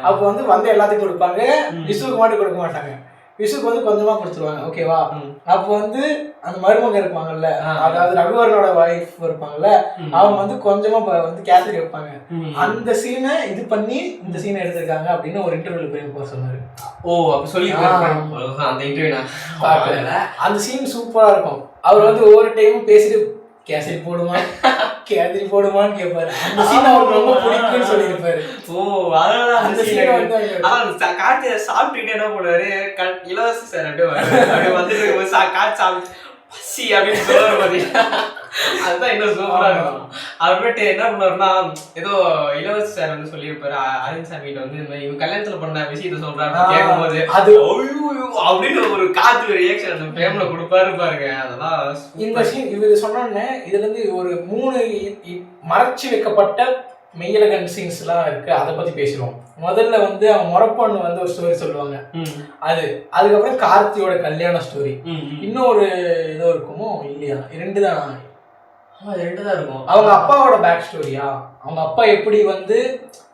அப்போ வந்து எல்லாத்துக்கும் கொடுப்பாங்க, விஷுவுக்கு மட்டும் கொடுக்க மாட்டாங்க. விஷுக்கு வந்து கொஞ்சமா கொடுத்துருவாங்க, ஓகேவா? அப்போ வந்து அந்த மருமக இருப்பாங்கல்ல, அதாவது ரகுவரனோட வைஃப் இருப்பாங்கல்ல, அவங்க வந்து கொஞ்சமா வந்து கேசரி வைப்பாங்க. அந்த சீனை இது பண்ணி இந்த சீனை எடுத்திருக்காங்க அப்படின்னு ஒரு இன்டர்வியூல போய் சொன்னாரு. அப்ப சொல்லி அந்த இன்டர்வியூ அந்த சீன் சூப்பரா இருக்கும். அவர் வந்து ஒவ்வொரு டைமும் பேசிட்டு கேசரி போடுமான்னு கேட்பாரு. அந்த சீன் அவருக்கு ரொம்ப பிடிக்கும்னு சொல்லியிருப்பாரு. அந்த சீன் வந்து கார்த்தியை சாப்பிட்டுக்கிட்டே என்ன பண்ணுவாரு, இலவச சார் அப்படியே வந்துட்டு காட்டு சாப்பிட்டு பசி அப்படின்னு சொல்லுவாரு பாத்தீங்கன்னா அதுதான் இன்னும் சூப்பரா இருக்கும். அப்புறமேட்டு என்ன பண்ணுவாருன்னா ஏதோ இலவச சார் வந்து சொல்லியிருப்பாரு அரவிந்த் சாமி கிட்ட வந்து இவங்க கல்யாணத்துல பண்ண விஷயத்த சொல்றாரு கேட்கும் போது அது அப்படின்னு ஒரு காத்து ரியாக்ஷன் அந்த ஃபேம்ல கொடுப்பாரு பாருங்க. அதெல்லாம் இந்த சீன் இவர் சொன்னோன்னே இதுல இருந்து ஒரு 3 மறைச்சு வைக்கப்பட்ட மெய்யழகன் சீன்ஸ் எல்லாம் இருக்கு, அதை பத்தி பேசுவோம். முதல்ல வந்து அவன் முறப்பொண்ணு வந்து ஒரு ஸ்டோரி சொல்லுவாங்க, அதுக்கப்புறம் கார்த்தியோட கல்யாண ஸ்டோரி, இன்னொரு ஏதோ இருக்குமோ இல்லையா, 2 தான் இருக்கும். அவங்க அப்பாவோட பேக் ஸ்டோரியா, அவங்க அப்பா எப்படி வந்து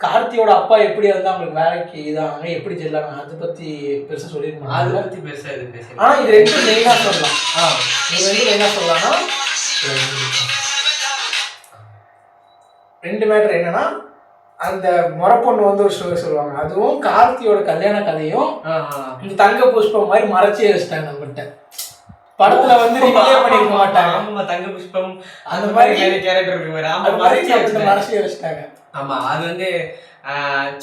கார்த்தியோட அப்பா எப்படி வந்து அவங்களுக்கு வேலைக்கு இதாங்க எப்படி ஜெல்லாங்க அதை பத்தி பெருசா சொல்லிருக்காங்க. அதை பத்தி பெருசா இது ஆனா இது 2 மெயினா சொல்லலாம். இது 2 மெயினா சொல்லலாம்னா 2 மேட்டர் என்னன்னா அந்த முறப்பொண்ணு வந்து ஒரு ஸ்டோரி சொல்லுவாங்க, அதுவும் கார்த்தியோட கல்யாண கதையும் இந்த தங்க புஷ்பம் மாதிரி மறைச்சே வச்சிட்டாங்க நம்மகிட்ட. படத்துல வந்து ரிவீலே பண்ணிருக்க மாட்டாங்க. ஆமா தங்க புஷ்பம் அந்த மாதிரி கேரக்டர் இருக்கு, அந்த மாதிரி மறைச்சே வச்சிட்டாங்க. ஆமா அது வந்து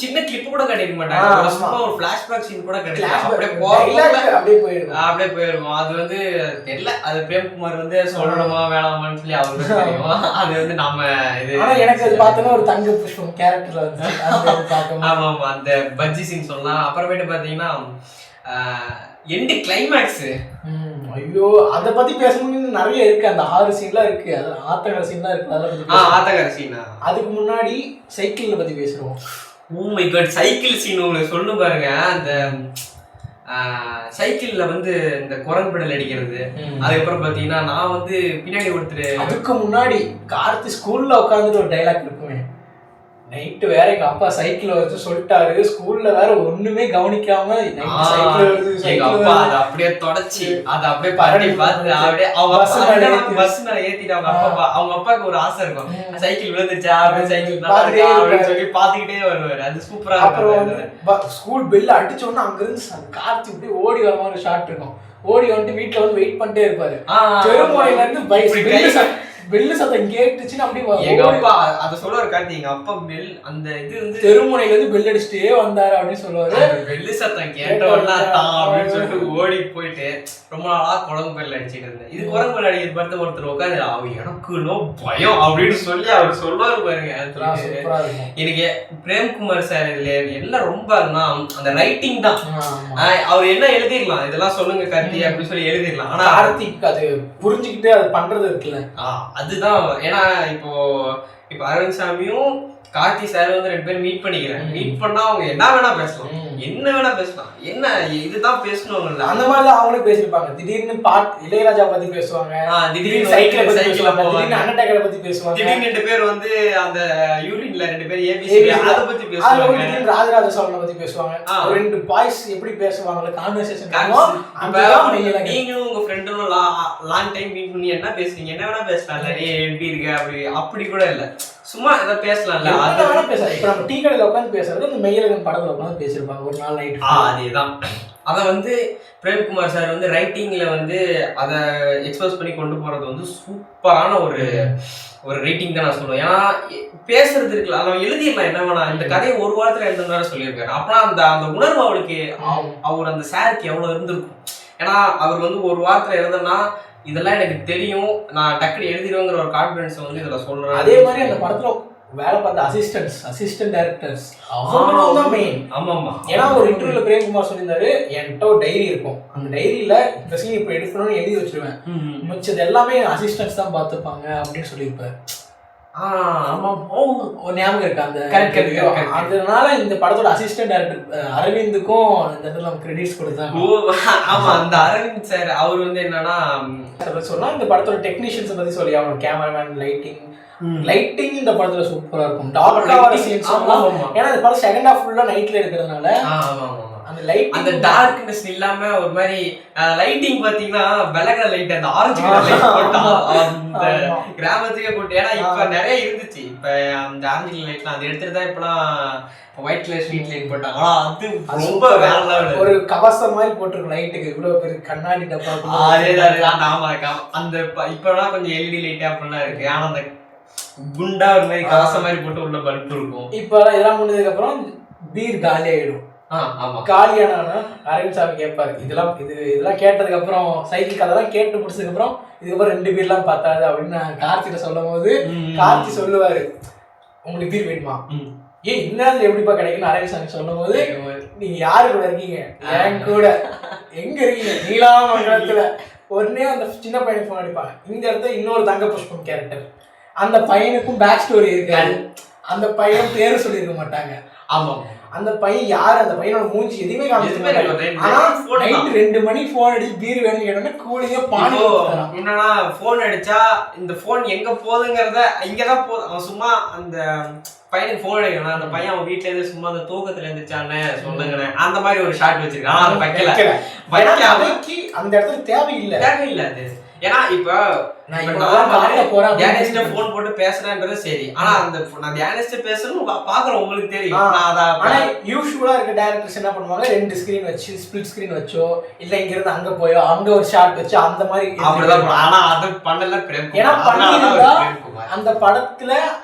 சின்ன கிளிப் கூட கட்டிருக்க மாட்டாங்க, ஒரு பிளாஷ்பேக் சீன் கூட கிடையாது, அப்படியே போயிருக்கும். அது வந்து தெரியல, அது பிரேம்குமார் வந்து சொல்லணுமா வேணாமான்னு சொல்லி அவருக்கு தெரியும். அது வந்து நம்ம இது எனக்கு அது பார்த்தோன்னா ஒரு தங்க புஷ்பம் கேரக்டர்ல வந்து ஆமா ஆமா அந்த பஜ்ஜி சீன் சொல்லலாம். அப்புறமேட்டு பாத்தீங்கன்னா எண்டு கிளைமேக்ஸ், ஐயோ அதை பத்தி பேசணும்னு நிறைய இருக்கு. அந்த 6 சீன்லாம் இருக்கு, அது ஆத்தங்கர சீன்லாம் இருக்கு, அதை பத்தி ஆத்தங்கர சீனா. அதுக்கு முன்னாடி சைக்கிள் பத்தி பேசுறோம். Oh my God, cycle scene உங்களுக்கு சொல்லு பாருங்க. அந்த சைக்கிள்ல வந்து இந்த குரங்கு பெடல் அடிக்கிறது, அதுக்கப்புறம் பாத்தீங்கன்னா நான் வந்து பின்னாடி ஒருத்தர், அதுக்கு முன்னாடி கார்த்தி ஸ்கூல்ல உட்காந்துட்டு ஒரு டைலாக் இருக்குமே, நைட்டு வேற எங்க அப்பா சைக்கிள் வருது சொல்லிட்டாரு, ஸ்கூல்ல வேற ஒண்ணுமே கவனிக்காம எங்க அப்பா அதை அப்படியே தொடச்சி அதை அப்படியே பார்த்து அப்படியே அவங்க பஸ் மேல ஏத்திட்டு அவங்க அப்பாவுக்கு ஒரு ஆசை இருக்கும், சைக்கிள் விழுந்துச்சா அப்படின்னு சைக்கிள் அப்படின்னு சொல்லி பாத்துக்கிட்டே வருவாரு. அது சூப்பரா இருக்கும். ஸ்கூல் பெல் அடிச்ச உடனே அங்க இருந்து கார்த்தி இப்படி ஓடி வர மாதிரி ஷாட் இருக்கும், ஓடி வந்துட்டு வீட்டுல வந்து வெயிட் பண்ணிட்டே இருப்பாரு. பெருமொழியில இருந்து பெல்லு சத்தம் கேட்டுச்சுன்னு அப்படியே எங்க அப்பா அதை சொல்லுவாரு கார்த்தி, எங்க அப்பா பெல் அந்த இது வந்து தெருமுனையில இருந்து பெல் அடிச்சுட்டே வந்தாரு அப்படின்னு சொல்லுவாரு. பெல்லு சத்தம் கேட்டோம்னா அப்படின்னு சொல்லிட்டு ஓடி போயிட்டு ரொம்ப நாளா குழம்பு பெல் அடிச்சுட்டு இருந்தேன். இது குழம்பு பெல் அடிக்கிறது பார்த்து ஒருத்தர் உட்காந்து அவன் எனக்கு நோ பயம் அப்படின்னு சொல்லி அவர் சொல்லுவாரு பாருங்க. எனக்கு பிரேம்குமார் சார் இதுல எல்லாம் ரொம்ப அந்த ரைட்டிங் தான். அவர் என்ன எழுதிடலாம், இதெல்லாம் சொல்லுங்க கார்த்தி அப்படின்னு சொல்லி எழுதிடலாம். ஆனா கார்த்திக் அது புரிஞ்சுக்கிட்டு அது பண்றது இருக்குல்ல, அதுதான். ஏன்னா இப்போ அரவிந்த் சாமியும் கார்த்தி சார் வந்து 2 பேரும் மீட் பண்ணிக்கிறேன். மீட் பண்ணா அவங்க என்ன வேணா பேசலாம், என்ன வேணா பேசலாம், என்ன இதுதான் பேசணும் அந்த மாதிரிதான் அவங்களும் பேசிருப்பாங்க. திடீர்னு இளையராஜா பத்தி பேசுவாங்க, திடீர்னு சைக்கிளை பத்தி பேசுவாங்க, திடீர்னு அண்டர்டேக்கரை பத்தி பேசுவாங்க, திடீர்னு 2 பேர் வந்து அந்த யூரின்ல 2 பேர் ஏபிசி அதை பத்தி பேசுவாங்க, திடீர்னு ராஜராஜ சோழனை பத்தி பேசுவாங்க. 2 பாய்ஸ் எப்படி பேசுவாங்க கான்வர்சேஷன். நீங்களும் உங்க ஃப்ரெண்டும் லாங் டைம் மீட் பண்ணி என்ன பேசுறீங்க, என்ன வேணா பேசலாம், எப்படி இருக்க அப்படி கூட இல்ல, சும்மா இதை பேசலாம்ல. இப்ப நம்ம டீ கடையில உட்காந்து பேசுறது இந்த மெய்யழகன் படத்துல உட்காந்து பேசிருப்பாங்க ஒரு நாள் நைட். அதேதான். அதை வந்து பிரேம்குமார் சார் வந்து ரைட்டிங்ல வந்து அதை எக்ஸ்போஸ் பண்ணி கொண்டு போறது வந்து சூப்பரான ஒரு ரைட்டிங் தான் நான் சொல்லுவேன். ஏன்னா பேசுறது இருக்குல்ல, அதை எழுதிடலாம் என்ன வேணா. இந்த கதையை ஒரு வாரத்துல எழுதுனார சொல்லியிருக்காரு. அப்பனா அந்த உணர்வு அவளுக்கு அவர் அந்த சாருக்கு எவ்வளவு இருந்திருக்கும். ஏன்னா அவர் வந்து ஒரு வாரத்துல எழுதுனா இதெல்லாம் எனக்கு தெரியும், நான் டக்குனு எழுதிடுவேங்கிற ஒரு கான்ஃபிடன்ஸ் வந்து இதுல சொல்றேன். அதே மாதிரி அந்த படத்துல வேலை பார்த்த அசிஸ்டன்ட் டைரக்டர்ஸ் அவங்க தான் மெயின். ஆமாமா. ஏன்னா ஒரு இன்டர்வியூல பிரேம்குமார் சொல்லியிருந்தாரு, என்கிட்ட ஒரு டைரி இருக்கும், அந்த டைரியில இந்த சீன் இப்ப எடுக்கணும்னு எழுதி வச்சிருவேன், மிச்சது எல்லாமே அசிஸ்டன்ட்ஸ் தான் பார்த்துப்பாங்க அப்படின்னு சொல்லியிருப்பாரு. ஞாபகம் இருக்கு அந்த. அதனால இந்த படத்தோட அசிஸ்டன்ட் டைரக்டர் அரவிந்துக்கும் இந்த இடத்துல கிரெடிட்ஸ் கொடுத்தாங்க. ஆமா, அந்த அரவிந்த் சார் அவர் வந்து என்னன்னா சொன்னா இந்த படத்தோட டெக்னீஷியன்ஸ் பத்தி சொல்லி அவங்க கேமராமேன், லைட்டிங் இந்த படத்துல சூப்பரா இருக்கும். ஏன்னா இந்த படம் செகண்ட் ஹாஃப் ஃபுல்லா நைட்ல இருக்கிறதுனால அந்த லைட் அந்த டார்க்னஸ் இல்லாம ஒரு மாதிரி லைட்டிங் பாத்தீங்கன்னா வெள்ளை லைட், அந்த ஆரஞ்சு கலர் லைட் போட்டா அந்த கிராமத்துக்கே போட்டு. ஏன்னா இப்ப நிறைய இருந்துச்சு, இப்ப அந்த ஆரஞ்சு கலர் லைட்லாம் அதை எடுத்துட்டு தான் இப்பெல்லாம் ஒயிட் கலர் ஸ்ட்ரீட் லைட் போட்டாங்க. ஆனா அது ரொம்ப வேற லெவல். ஒரு கவசம் மாதிரி போட்டிருக்கும் லைட்டுக்கு, இவ்வளவு பெரிய கண்ணாடி டப்பா. அதேதான். ஆமா, அந்த இப்பெல்லாம் கொஞ்சம் எல்இடி லைட் அப்படிலாம் இருக்கு. ஆனா அந்த குண்டா ஒரு மாதிரி கவசம் மாதிரி போட்டு உள்ள பல்ப் இருக்கும். இப்ப இதெல்லாம் முடிஞ்சதுக்கு அப்புறம் பீர் காலி ஆயிடும். காலியான அரவிந்த் சாமி கேட்பாரு, இதெல்லாம் கேட்டதுக்கு அப்புறம் சைக்கிள் கதைலாம் கேட்டு முடிச்சதுக்கு அப்புறம் இதுக்கப்புறம் 2 பீர்லாம் பார்த்தாது அப்படின்னு நான் கார்த்திகிட்ட சொல்லும் போது கார்த்தி சொல்லுவாரு, உங்களுக்கு பீர் வேணுமா, இந்த நேரத்துல எப்படிப்பா கிடைக்குன்னு அரவிந்த் சாமி சொல்லும் போது, நீங்க யாரு கூட இருக்கீங்க, என் கூட எங்க இருக்கீங்க, நீலாமங்கலத்துல. உடனே அந்த சின்ன பையனுக்கு போன் அடிப்பாங்க. இந்த இடத்துல இன்னொரு தங்க புஷ்பம் கேரக்டர், அந்த பையனுக்கும் பேக் ஸ்டோரி இருக்காது, அந்த பையன் பேரு சொல்லியிருக்க மாட்டாங்க. ஆமா, அந்த பையன் யாரு, அந்த பையனோட மூஞ்சி எதுவுமே காமிச்சிருக்காங்க. ஆனா நைட் 2 மணி போன் அடிச்சு பீர் வேணும்னு கேட்டோம்னா கூலிங்கா பானி என்னன்னா போன் அடிச்சா இந்த போன் எங்க போகுதுங்கிறத இங்கதான் போகுது. அவன் சும்மா அந்த பையனுக்கு போன் அடிக்கணும், அந்த பையன் அவன் வீட்டுல இருந்து சும்மா அந்த தூக்கத்துல இருந்துச்சானே சொல்லுங்க, அந்த மாதிரி ஒரு ஷாட் வச்சிருக்கான். அதை வைக்கல, அந்த இடத்துல தேவையில்லை அது. ஏன்னா இப்ப தியானிஸ்ட போன் போட்டு பேசுறேன்றது சரி, ஆனா அந்த நான் தியானிஸ்ட பேசணும் பாக்குறேன், உங்களுக்கு தெரியும். ஆனா யூசுவலா இருக்க டைரக்டர்ஸ் என்ன பண்ணுவாங்க, 2 ஸ்கிரீன் வச்சு ஸ்பிளிட் ஸ்கிரீன் வச்சோ இல்ல இங்க இருந்து அங்க போயோ அங்க ஒரு ஷாட் வச்சு அந்த மாதிரி அப்படிதான். ஆனா அது பண்ணல பிரேம். ஏன்னா அந்த படத்துல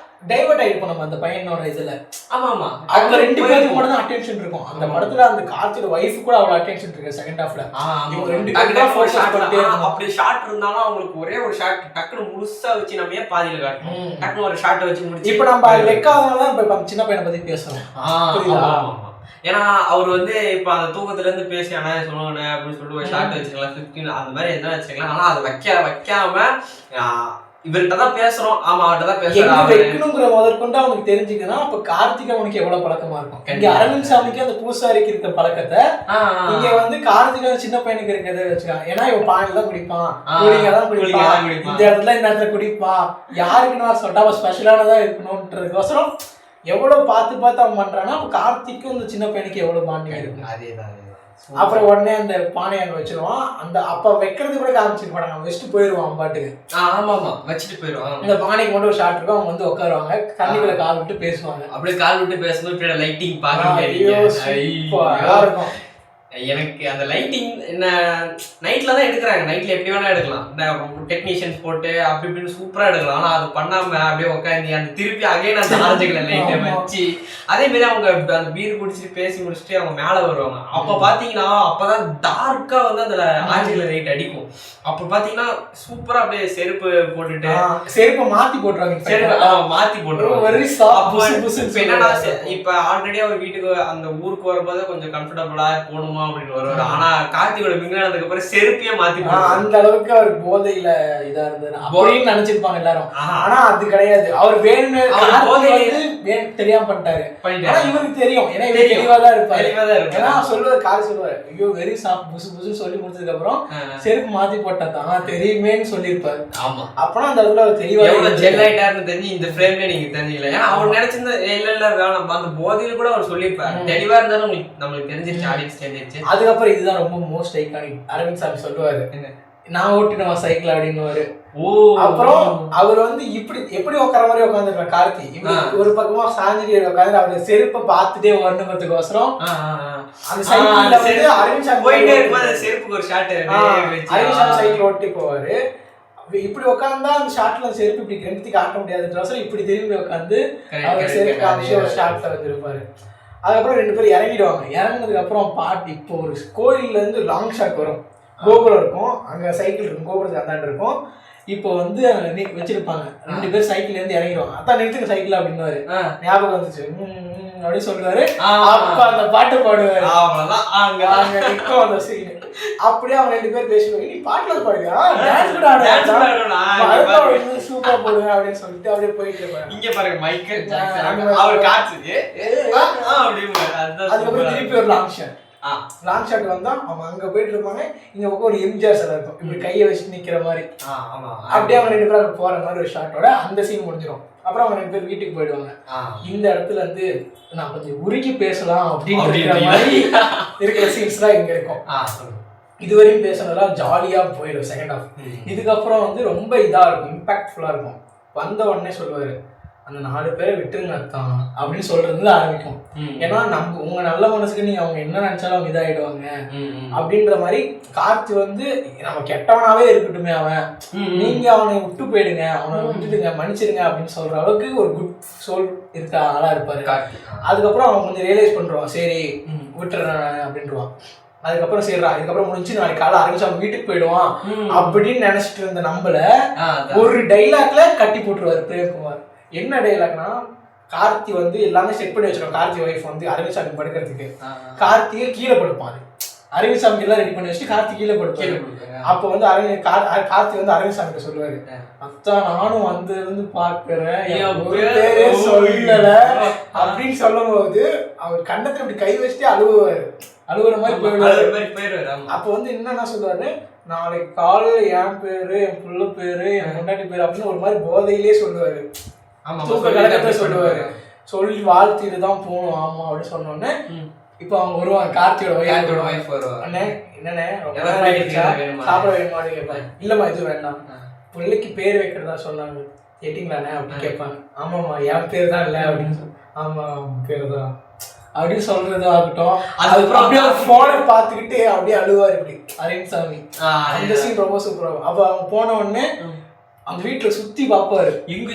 டைவர்ட் ஆயிடுப்போம் நம்ம அந்த பையனோட இதுல. ஆமா, அவங்க 2 பேருக்கு மட்டும் தான் அட்டென்ஷன் இருக்கும் அந்த படத்துல. அந்த கார்த்தியோட வைஃப் கூட அவ்வளவு அட்டென்ஷன் இருக்கு செகண்ட் ஹாஃப்ல. இவங்க 2 பேரும் தான் ஃபோர் ஷாட் பண்ணிட்டே இருக்காங்க. அப்படி ஷாட் இருந்தாலும் அவங்களுக்கு ஒரே ஒரு ஷாட் டக்குனு முழுசா வச்சு நம்ம ஏன் பாதியில காட்டணும், டக்குனு ஒரு ஷாட் வச்சு முடிச்சு. இப்போ நம்ம வெக்காதனால தான் இப்ப சின்ன பையனை பத்தி பேசுறோம். ஏன்னா அவர் வந்து இப்ப அந்த தூக்கத்துல இருந்து பேசி ஆனா சொல்லுவானே அப்படின்னு சொல்லிட்டு ஒரு ஷாட் வச்சுக்கலாம், 15 அந்த மாதிரி எதுவும் வச்சுக்கலாம். ஆனா அதை வைக்காம இவர்கிட்ட தான் பேசுறோம். ஆமா, அவர்கிட்ட தான் பேசுறோம் வைக்கணுங்கிற முதற்கொண்டு அவனுக்கு தெரிஞ்சுக்கணும். அப்ப கார்த்திக் அவனுக்கு எவ்வளவு பழக்கமா இருக்கும். இங்க அரவிந்த் சாமிக்கு அந்த பூசாரிக்கு இருக்கிற பழக்கத்தை இங்க வந்து கார்த்திக் சின்ன பையனுக்கு இருக்கிறத வச்சுக்காங்க. ஏன்னா இவன் பானில தான் குடிப்பான், குடிங்கதான் குடிப்பான், இந்த இடத்துல குடிப்பான், யாருக்கு நான் சொல்லிட்டா அவன் ஸ்பெஷலானதா இருக்கணும்ன்றதுக்கோசரம் எவ்வளவு பார்த்து அவன் பண்றான்னா அப்ப கார்த்திக்கும் இந்த சின்ன பையனுக்கு எவ்வளவு பாண்டியம் இருக்கு. அதேதான். அப்புறம் உடனே அந்த பானையை அங்க வச்சிருவான். அந்த அப்ப வைக்கிறது கூட காமிச்சிருக்க மாட்டாங்க, வச்சுட்டு போயிருவான் பாட்டுக்கு. ஆமா, வச்சுட்டு போயிருவான். இந்த பானைக்கு மட்டும் ஒரு ஷாட் இருக்கும், அவங்க வந்து உட்காருவாங்க, தண்ணிக்குள்ள கால் விட்டு பேசுவாங்க. அப்படியே கால் விட்டு பேசும்போது லைட்டிங் பாருங்க. எனக்கு அந்த லைட்டிங் என்ன நைட்ல தான் எடுக்கிறாங்க. நைட்ல எப்படி வேணா எடுக்கலாம், இந்த டெக்னீஷியன்ஸ் போட்டு அப்படி இப்படின்னு சூப்பரா எடுக்கலாம். ஆனா அது பண்ணாம அப்படியே உட்காந்து அந்த திருப்பி அகைன் அந்த ஆரஞ்சுகளை லைட்டை வச்சு அதே மாதிரி அவங்க அந்த பீர் குடிச்சிட்டு பேசி முடிச்சுட்டு அவங்க மேல வருவாங்க. அப்ப பாத்தீங்கன்னா அப்பதான் டார்க்கா வந்து அந்த ஆரஞ்சுகளை லைட் அடிக்கும். அப்ப பாத்தீங்கன்னா சூப்பரா அப்படியே செருப்பு போட்டுட்டு செருப்பை மாத்தி போட்டுருவாங்க. மாத்தி போட்டுருவாங்க. என்னன்னா இப்ப ஆல்ரெடி அவர் வீட்டுக்கு அந்த ஊருக்கு வரும்போது கொஞ்சம் கம்ஃபர்டபுளா போகணுமா அப்படின்னு வருவாரு. ஆனா கார்த்தியோட மிங்கினதுக்கு அப்புறம் செருப்பையே மாத்தி போடுவாங்க. அந்த அளவுக்கு அவர் போதையில இதா இருந்தது அப்படின்னு நினைச்சிருப்பாங்க எல்லாரும். ஆனா அது கிடையாது. அவர் வேணும்னு தெரியாம பண்ணிட்டாரு. இவருக்கு தெரியும், ஏன்னா இவரு தெளிவாதான் இருப்பாரு. ஏன்னா சொல்லுவாரு, கார் சொல்லுவாரு, ஐயோ வெரி சாஃப்ட் புசு புசுன்னு சொல்லி முடிச்சதுக்கு அப்புறம் செருப்பு மாத்தி போட்டாதான் தெரியுமேன்னு சொல்லியிருப்பாரு. ஆமா, அப்பனா அந்த அளவுக்கு அவர் தெளிவா ஜெல் ஆயிட்டாருன்னு தெரிஞ்சு இந்த ஃப்ரேம்ல நீங்க தெரிஞ்சுக்கல. ஏன்னா அவர் நினைச்சிருந்த இல்ல வேணாம் அந்த போதையில கூட அவர் சொல்லியிருப்பாரு. தெளிவா இருந்தாலும் நம்மளுக்கு தெரிஞ்சிருச்சு, ஆடியன்ஸ் தெரிஞ்சிருச்சு. அதுக்கப்புறம் இதுதான் ரொம்ப மோஸ்ட் ஐகானிக். அரவிந்த் சாமி சொல்லுவாரு, நான் ஓட்டினவா சைக்கிள் அப்படின்னு. அப்புறம் அவர் வந்து இப்படி எப்படி உட்கார மாதிரி உட்காந்துருக்காரு கார்த்தி. ஒரு பக்கமா சாஞ்சிரி உட்காந்து அவரு செருப்பை பார்த்துட்டே வரணுங்கிறதுக்கோசரம் அந்த சைக்கிள் அரவிந்த் சாமி போயிட்டே இருக்கும். செருப்புக்கு ஒரு ஷாட் அரவிந்த் சாமி சைக்கிள் ஓட்டி போவாரு. இப்படி உட்காந்தா அந்த ஷாட்ல செருப்பு இப்படி கிரந்திக்கு காட்ட முடியாதுன்றவசரம் இப்படி திரும்பி உட்காந்து அவர் செருப்பு காமிச்சு ஒரு ஷாட்ல வந்திருப்பாரு. அதுக்கப்புறம் 2 பேரும் இறங்கிடுவாங்க. இறங்கினதுக்கு அப்புறம் பாட்டு இப்போ ஒரு கோயில்ல இருந்து லாங் ஷாட் வரும். கோபுரம் இருக்கும், அங்க சைக்கிள் இருக்கும், கோபுரத்துக்கு அந்தாண்டு இருக்கும். இப்போ வந்து வச்சிருப்பாங்க. 2 பேர் சைக்கிள்ல இருந்து இறங்கிடுவாங்க. அதான் நிறுத்துங்க சைக்கிள் அப்படின்னு ஞாபகம் வந்துச்சு அப்படின்னு சொல்றாரு. அப்ப அந்த பாட்டு பாடுவாரு. அங்க நிற்கும் அந்த சீன். அப்படியே அவங்க 2 பேர் பேசுவாங்க, நீ பாட்டுல பாடுவியா, டான்ஸ் கூட ஆடுவேன், சூப்பரா போடுவேன் அப்படின்னு சொல்லிட்டு அப்படியே போயிட்டு இருப்பாங்க. இங்க பாருங்க மைக்கேல் ஜாக்சன் அவர் காட்சி. அதுக்கப்புறம் திருப்பி ஒரு லாங் ஷாட் வந்தா அவங்க அங்க போயிட்டு இருப்பாங்க. இங்க பக்கம் ஒரு எம்ஜிஆர் சிலை இருக்கும், இப்படி கையை வச்சு நிக்கிற மாதிரி. அப்படியே அவங்க 2 பேரும் போற மாதிரி ஒரு ஷாட்டோட அந்த சீன் முடிஞ்சிடும். அப்புறம் அவங்க 2 பேர் வீட்டுக்கு போயிடுவாங்க. இந்த இடத்துல வந்து நான் கொஞ்சம் உருகி பேசலாம் அப்படின்னு மாதிரி இருக்கிற சீன்ஸ் தான் இங்க இருக்கும். இதுவரையும் பேசுனதெல்லாம் ஜாலியா போயிடும் செகண்ட் ஹாஃப். இதுக்கப்புறம் வந்து ரொம்ப இதா இருக்கும், இம்பாக்ட்ஃபுல்லா இருக்கும். வந்த உடனே சொல்லுவாரு, அந்த 4 பேரை விட்டுருங்க அத்தான் அப்படின்னு சொல்றது ஆரம்பிக்கும். ஏன்னா நம்ம உங்க நல்ல மனசுக்கு நீங்க அவங்க என்ன நினைச்சாலும் அவங்க இதாயிடுவாங்க அப்படின்ற மாதிரி. கார்த்தி வந்து நம்ம கெட்டவனாவே இருக்கட்டுமே, அவன் நீங்க அவனை விட்டு போயிடுங்க, அவனை விட்டுடுங்க, மன்னிச்சிடுங்க அப்படின்னு சொல்ற அளவுக்கு ஒரு குட் சோல் இருக்க ஆளா இருப்பாரு. அதுக்கப்புறம் அவன் கொஞ்சம் ரியலைஸ் பண்றான், சரி விட்டுறேன் அப்படின்றான். அதுக்கப்புறம் சரிடா இதுக்கப்புறம் முடிஞ்சு நாளைக்கு காலை ஆரம்பிச்சு அவன் வீட்டுக்கு போயிடுவான் அப்படின்னு நினைச்சிட்டு இருந்த நம்மள ஒரு டைலாக்ல கட்டி போட்டுருவாரு பிரேம்குமார். என்ன டைலாக்னா, கார்த்தி வந்து எல்லாமே செட் பண்ணி வச்சிருக்கோம். கார்த்தி ஒய்ஃப் வந்து அரவிந்த் சாமி படுக்கிறதுக்கு கார்த்திகை கீழே படுப்பாரு. அரவிந்த் சாமி எல்லாம் ரெடி பண்ணி வச்சுட்டு கார்த்தி கீழே படுப்பாரு. அப்போ வந்து கார்த்தி வந்து அரவிந்த் சாமி சொல்லுவாரு, அத்தான் நானும் வந்து இருந்து பாக்குறேன், ஒரு பேரே சொல்லல அப்படின்னு சொல்லும் போது அவர் கண்ணத்துல இப்படி கை வச்சுட்டு அழுவுற மாதிரி போயிடுவாரு. அப்ப வந்து என்னன்னா சொல்லுவாரு, நாளைக்கு காலையில என் பேரு, என் புள்ள பேரு, என் பொண்டாட்டி பேரு அப்படின்னு ஒரு மாதிரி போதையிலே சொல்லுவாரு. தூக்க கலக்கத்தை சொல்லுவாரு. சொல்லி வாழ்த்திட்டு தான் போகணும் ஆமா அப்படின்னு சொன்னோடனே இப்ப அவங்க வருவாங்க. கார்த்தியோட ஒய்ஃப் வருவாங்க. அண்ணே என்னண்ணே சாப்பிட வேணுமான்னு கேட்பாங்க. இல்லம்மா இது வேண்டாம், பிள்ளைக்கு பேர் வைக்கிறதா சொன்னாங்க கேட்டீங்களாண்ணே அப்படின்னு கேட்பாங்க. ஆமாம்மா என் பேர் தான் இல்லை அப்படின்னு சொல்லி, ஆமா பேர் தான் அப்படின்னு சொல்றதா இருக்கட்டும். அதுக்கப்புறம் அப்படியே போனை பார்த்துக்கிட்டு அப்படியே அழுவாரு இப்படி அரவிந்த் சாமி. அந்த சீன் ரொம்ப சூப்பரா. அப்ப அவங்க போன உடனே அந்த வீட்டுல சுத்தி பாப்பாரு, இங்க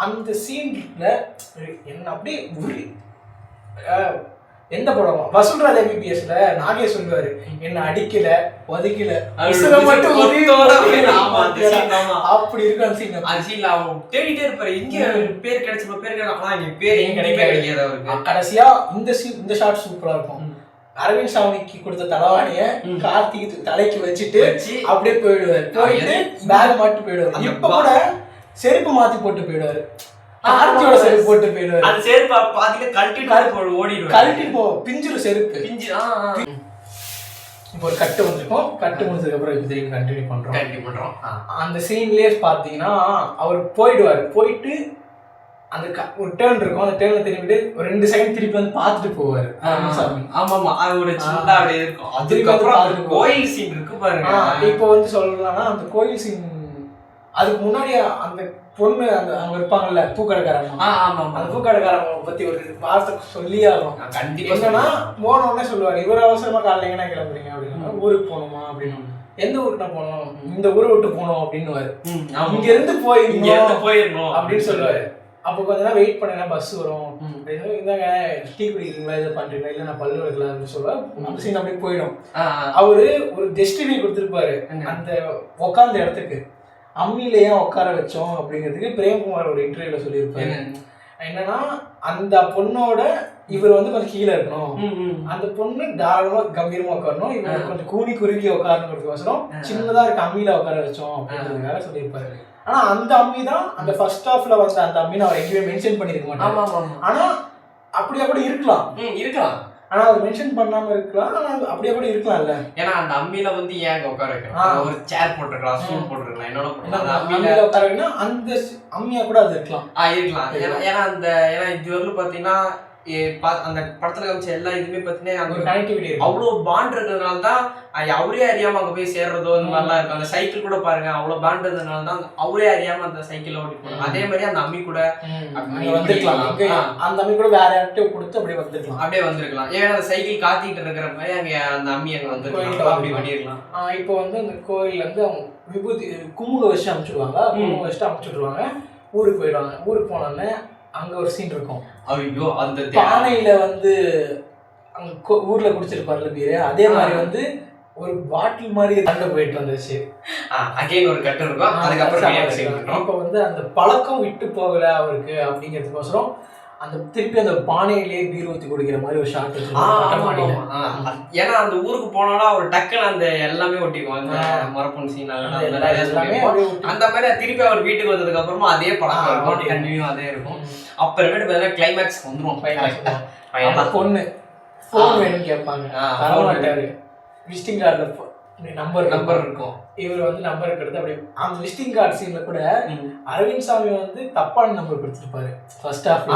அந்த சீன்ல என்ன அப்படியே எந்த படம் வசூல்ராஜ் MBBSல நாகே சொல்லுவாரு, என்ன அடிக்கல ஒதுக்கல மட்டும் அப்படி இருக்கு அந்த சீன். அந்த சீன்ல அவங்க தேடிட்டே இருப்பாரு, இங்க பேர் கிடைச்சப்ப பேர் கிடைக்காது அவருக்கு. கடைசியா இந்த ஷாட் சூப்பரா இருக்கும். அரவிந்த் சாமிக்கு கொடுத்த தலைவாணிய கார்த்திக் தலைக்கு வச்சுட்டு அப்படியே போயிடுவாரு. போயிட்டு பேக் மாட்டி போயிடுவாரு. இப்ப கூட செருப்பு மாத்தி போட்டு போயிடுவாரு. கார்த்தியோட செருப்பு போட்டு போயிடுவாரு. அந்த செருப்பு பாத்தீங்கன்னா கழட்டி பிஞ்சிரு செருப்பு பிஞ்சு. இப்போ ஒரு கட்டு வந்துருக்கும். கட்டு முடிஞ்சதுக்கு அப்புறம் இது கண்டினியூ பண்றோம். அந்த சீன்லயே பாத்தீங்கன்னா அவர் போயிடுவாரு. போயிட்டு அந்த ஒரு டேர்ன் இருக்கும், அந்த டேர்ன்ல திரும்பிட்டு ஒரு 2 செகண்ட் திருப்பி வந்து பாத்துட்டு போவாரு. ஆமாமா அது ஒரு சின்னதா அப்படியே இருக்கும். அதுக்கப்புறம் கோயில் சீன் இருக்கு பாருங்க. இப்போ வந்து சொல்லலாம்னா அந்த கோயில் சீன் அதுக்கு முன்னாடி அந்த பொண்ணு அந்த அவங்க இருப்பாங்கல்ல பூக்கடைக்காரங்க, அந்த பூக்கடைக்காரங்க பத்தி ஒரு வார்த்தை சொல்லி ஆகும். என்னன்னா போன உடனே சொல்லுவாரு, இவர் அவசரமா காலையில எங்கன்னா கிளம்புறீங்க அப்படின்னா, ஊருக்கு போகணுமா அப்படின்னு. எந்த ஊருக்கு நான் போகணும், இந்த ஊரை விட்டு போகணும் அப்படின்னு இங்க இருந்து போயிடணும் அப்படின்னு சொல்லுவாரு. அப்போ கொஞ்ச நேரம் வெயிட் பண்ணுங்க, பஸ் வரும், இந்தாங்க டீ குடிக்கிறீங்களா, இதை பண்றீங்களா, இல்ல நான் பல்லு வைக்கலாம் அப்படின்னு சொல்லுவாரு. அந்த சீன் அப்படியே போயிடும். அவரு ஒரு டெஸ்டினி கொடுத்துருப்பாரு அந்த உட்கார்ந்த இடத்துக்கு. அம்மியில ஏன் உட்கார வச்சோம் அப்படிங்கிறதுக்கு பிரேம்குமார் ஒரு இன்டர்வியூல சொல்லியிருப்பாரு. என்னன்னா அந்த பொண்ணோட இவர் வந்து கொஞ்சம் கீழே இருக்கணும், அந்த பொண்ணு தாராளமா கம்பீரமா உட்காரணும், இவர் கொஞ்சம் கூனி குறுக்கி உட்காரணுங்கிறதுக்கோசரம் சின்னதா இருக்க அம்மியில உட்கார வச்சோம் அப்படின்றதுக்காக சொல்லியிருப்பாரு. ஆனா அந்த அம்மி தான் அந்த ஃபர்ஸ்ட் ஹாஃப்ல வந்த அந்த அம்மி அவர் எங்கேயுமே மென்ஷன் பண்ணிருக்க மாட்டாங்க. ஆனா அப்படியே கூட இருக்கலாம், ஆனா அவர் மென்ஷன் பண்ணாம இருக்கலாம், ஆனா அப்படியே கூட இருக்கலாம்ல. ஏன்னா அந்த அம்மியில வந்து ஏன் உட்கார வைக்கலாம், ஒரு சேர் போட்டுருக்கலாம், ஸ்டூல் போட்டுருக்கலாம், என்னோட அம்மியில உட்கார வைக்கணும், அந்த அம்மியா கூட அது இருக்கலாம். ஏன்னா அந்த ஏன்னா இது வரலும் பாத்தீங்கன்னா அந்த படத்துல காமிச்ச எல்லா இதுமே பாத்தீங்கன்னா அவ்வளவு பாண்ட் இருக்கிறதுனால தான் அவரே அறியாம அங்க போய் சேர்றதோ இந்த மாதிரிலாம் இருக்கும். அந்த சைக்கிள் கூட பாருங்க, அவ்வளவு பாண்ட் இருந்ததுனால தான் அவரே அறியாம அந்த சைக்கிள் ஓட்டி போகணும். அதே மாதிரி அந்த அம்மி கூட வந்துருக்கலாம், அந்த அம்மி கூட வேற யார்கிட்ட கொடுத்து அப்படியே வந்திருக்கலாம். ஏன்னா அந்த சைக்கிள் காத்திட்டு இருக்கிற மாதிரி அங்க அந்த அம்மி அங்க வந்து அப்படி பண்ணிடலாம். இப்போ வந்து அந்த கோயில்ல இருந்து அவங்க விபூதி குமுக வச்சு அனுப்பிச்சுடுவாங்க, குமுக வச்சுட்டு அனுப்பிச்சுடுவாங்க, ஊருக்கு போயிடுவாங்க. ஊருக்கு போனோடனே அங்க ஒரு சீன் இருக்கும். ஐயோ, அந்த பானையில வந்து அங்க ஊர்ல குடிச்சிருப்பாருல பீரு, அதே மாதிரி வந்து ஒரு பாட்டில் மாதிரி கண்டு போயிட்டு வந்துச்சு. அகைன் ஒரு கட்டு இருக்கும். அதுக்கப்புறம் இப்ப வந்து அந்த பழக்கம் விட்டு போகல அவருக்கு அப்படிங்கிறதுக்கோசரம் அந்த திருப்பி அந்த பானையிலேயே பீர் ஊத்தி குடிக்கிற மாதிரி ஒரு ஷாட் வச்சு. ஏன்னா அந்த ஊருக்கு போனாலும் அவர் டக்குன்னு அந்த எல்லாமே ஒட்டிக்கும். அந்த மரப்பொன் சீன் அந்த மாதிரி திருப்பி அவர் வீட்டுக்கு வந்ததுக்கு அப்புறமா அதே பழக்கம் இருக்கும், கண்டினியூ அதே இருக்கும். அப்புறமேட்டு கிளைமேக்ஸ் வந்துடும். பொண்ணு போன் வேணும்னு கேட்பாங்க, விசிட்டிங் கார்டுல நம்பர் இருக்கும். இவர் வந்து நம்பர் எடுத்து அப்படி அந்த விசிட்டிங் கார்டு சீன்ல கூட அரவிந்த் சாமி வந்து தப்பான நம்பர் கொடுத்துருப்பாரு ஃபர்ஸ்ட் ஹாஃப்.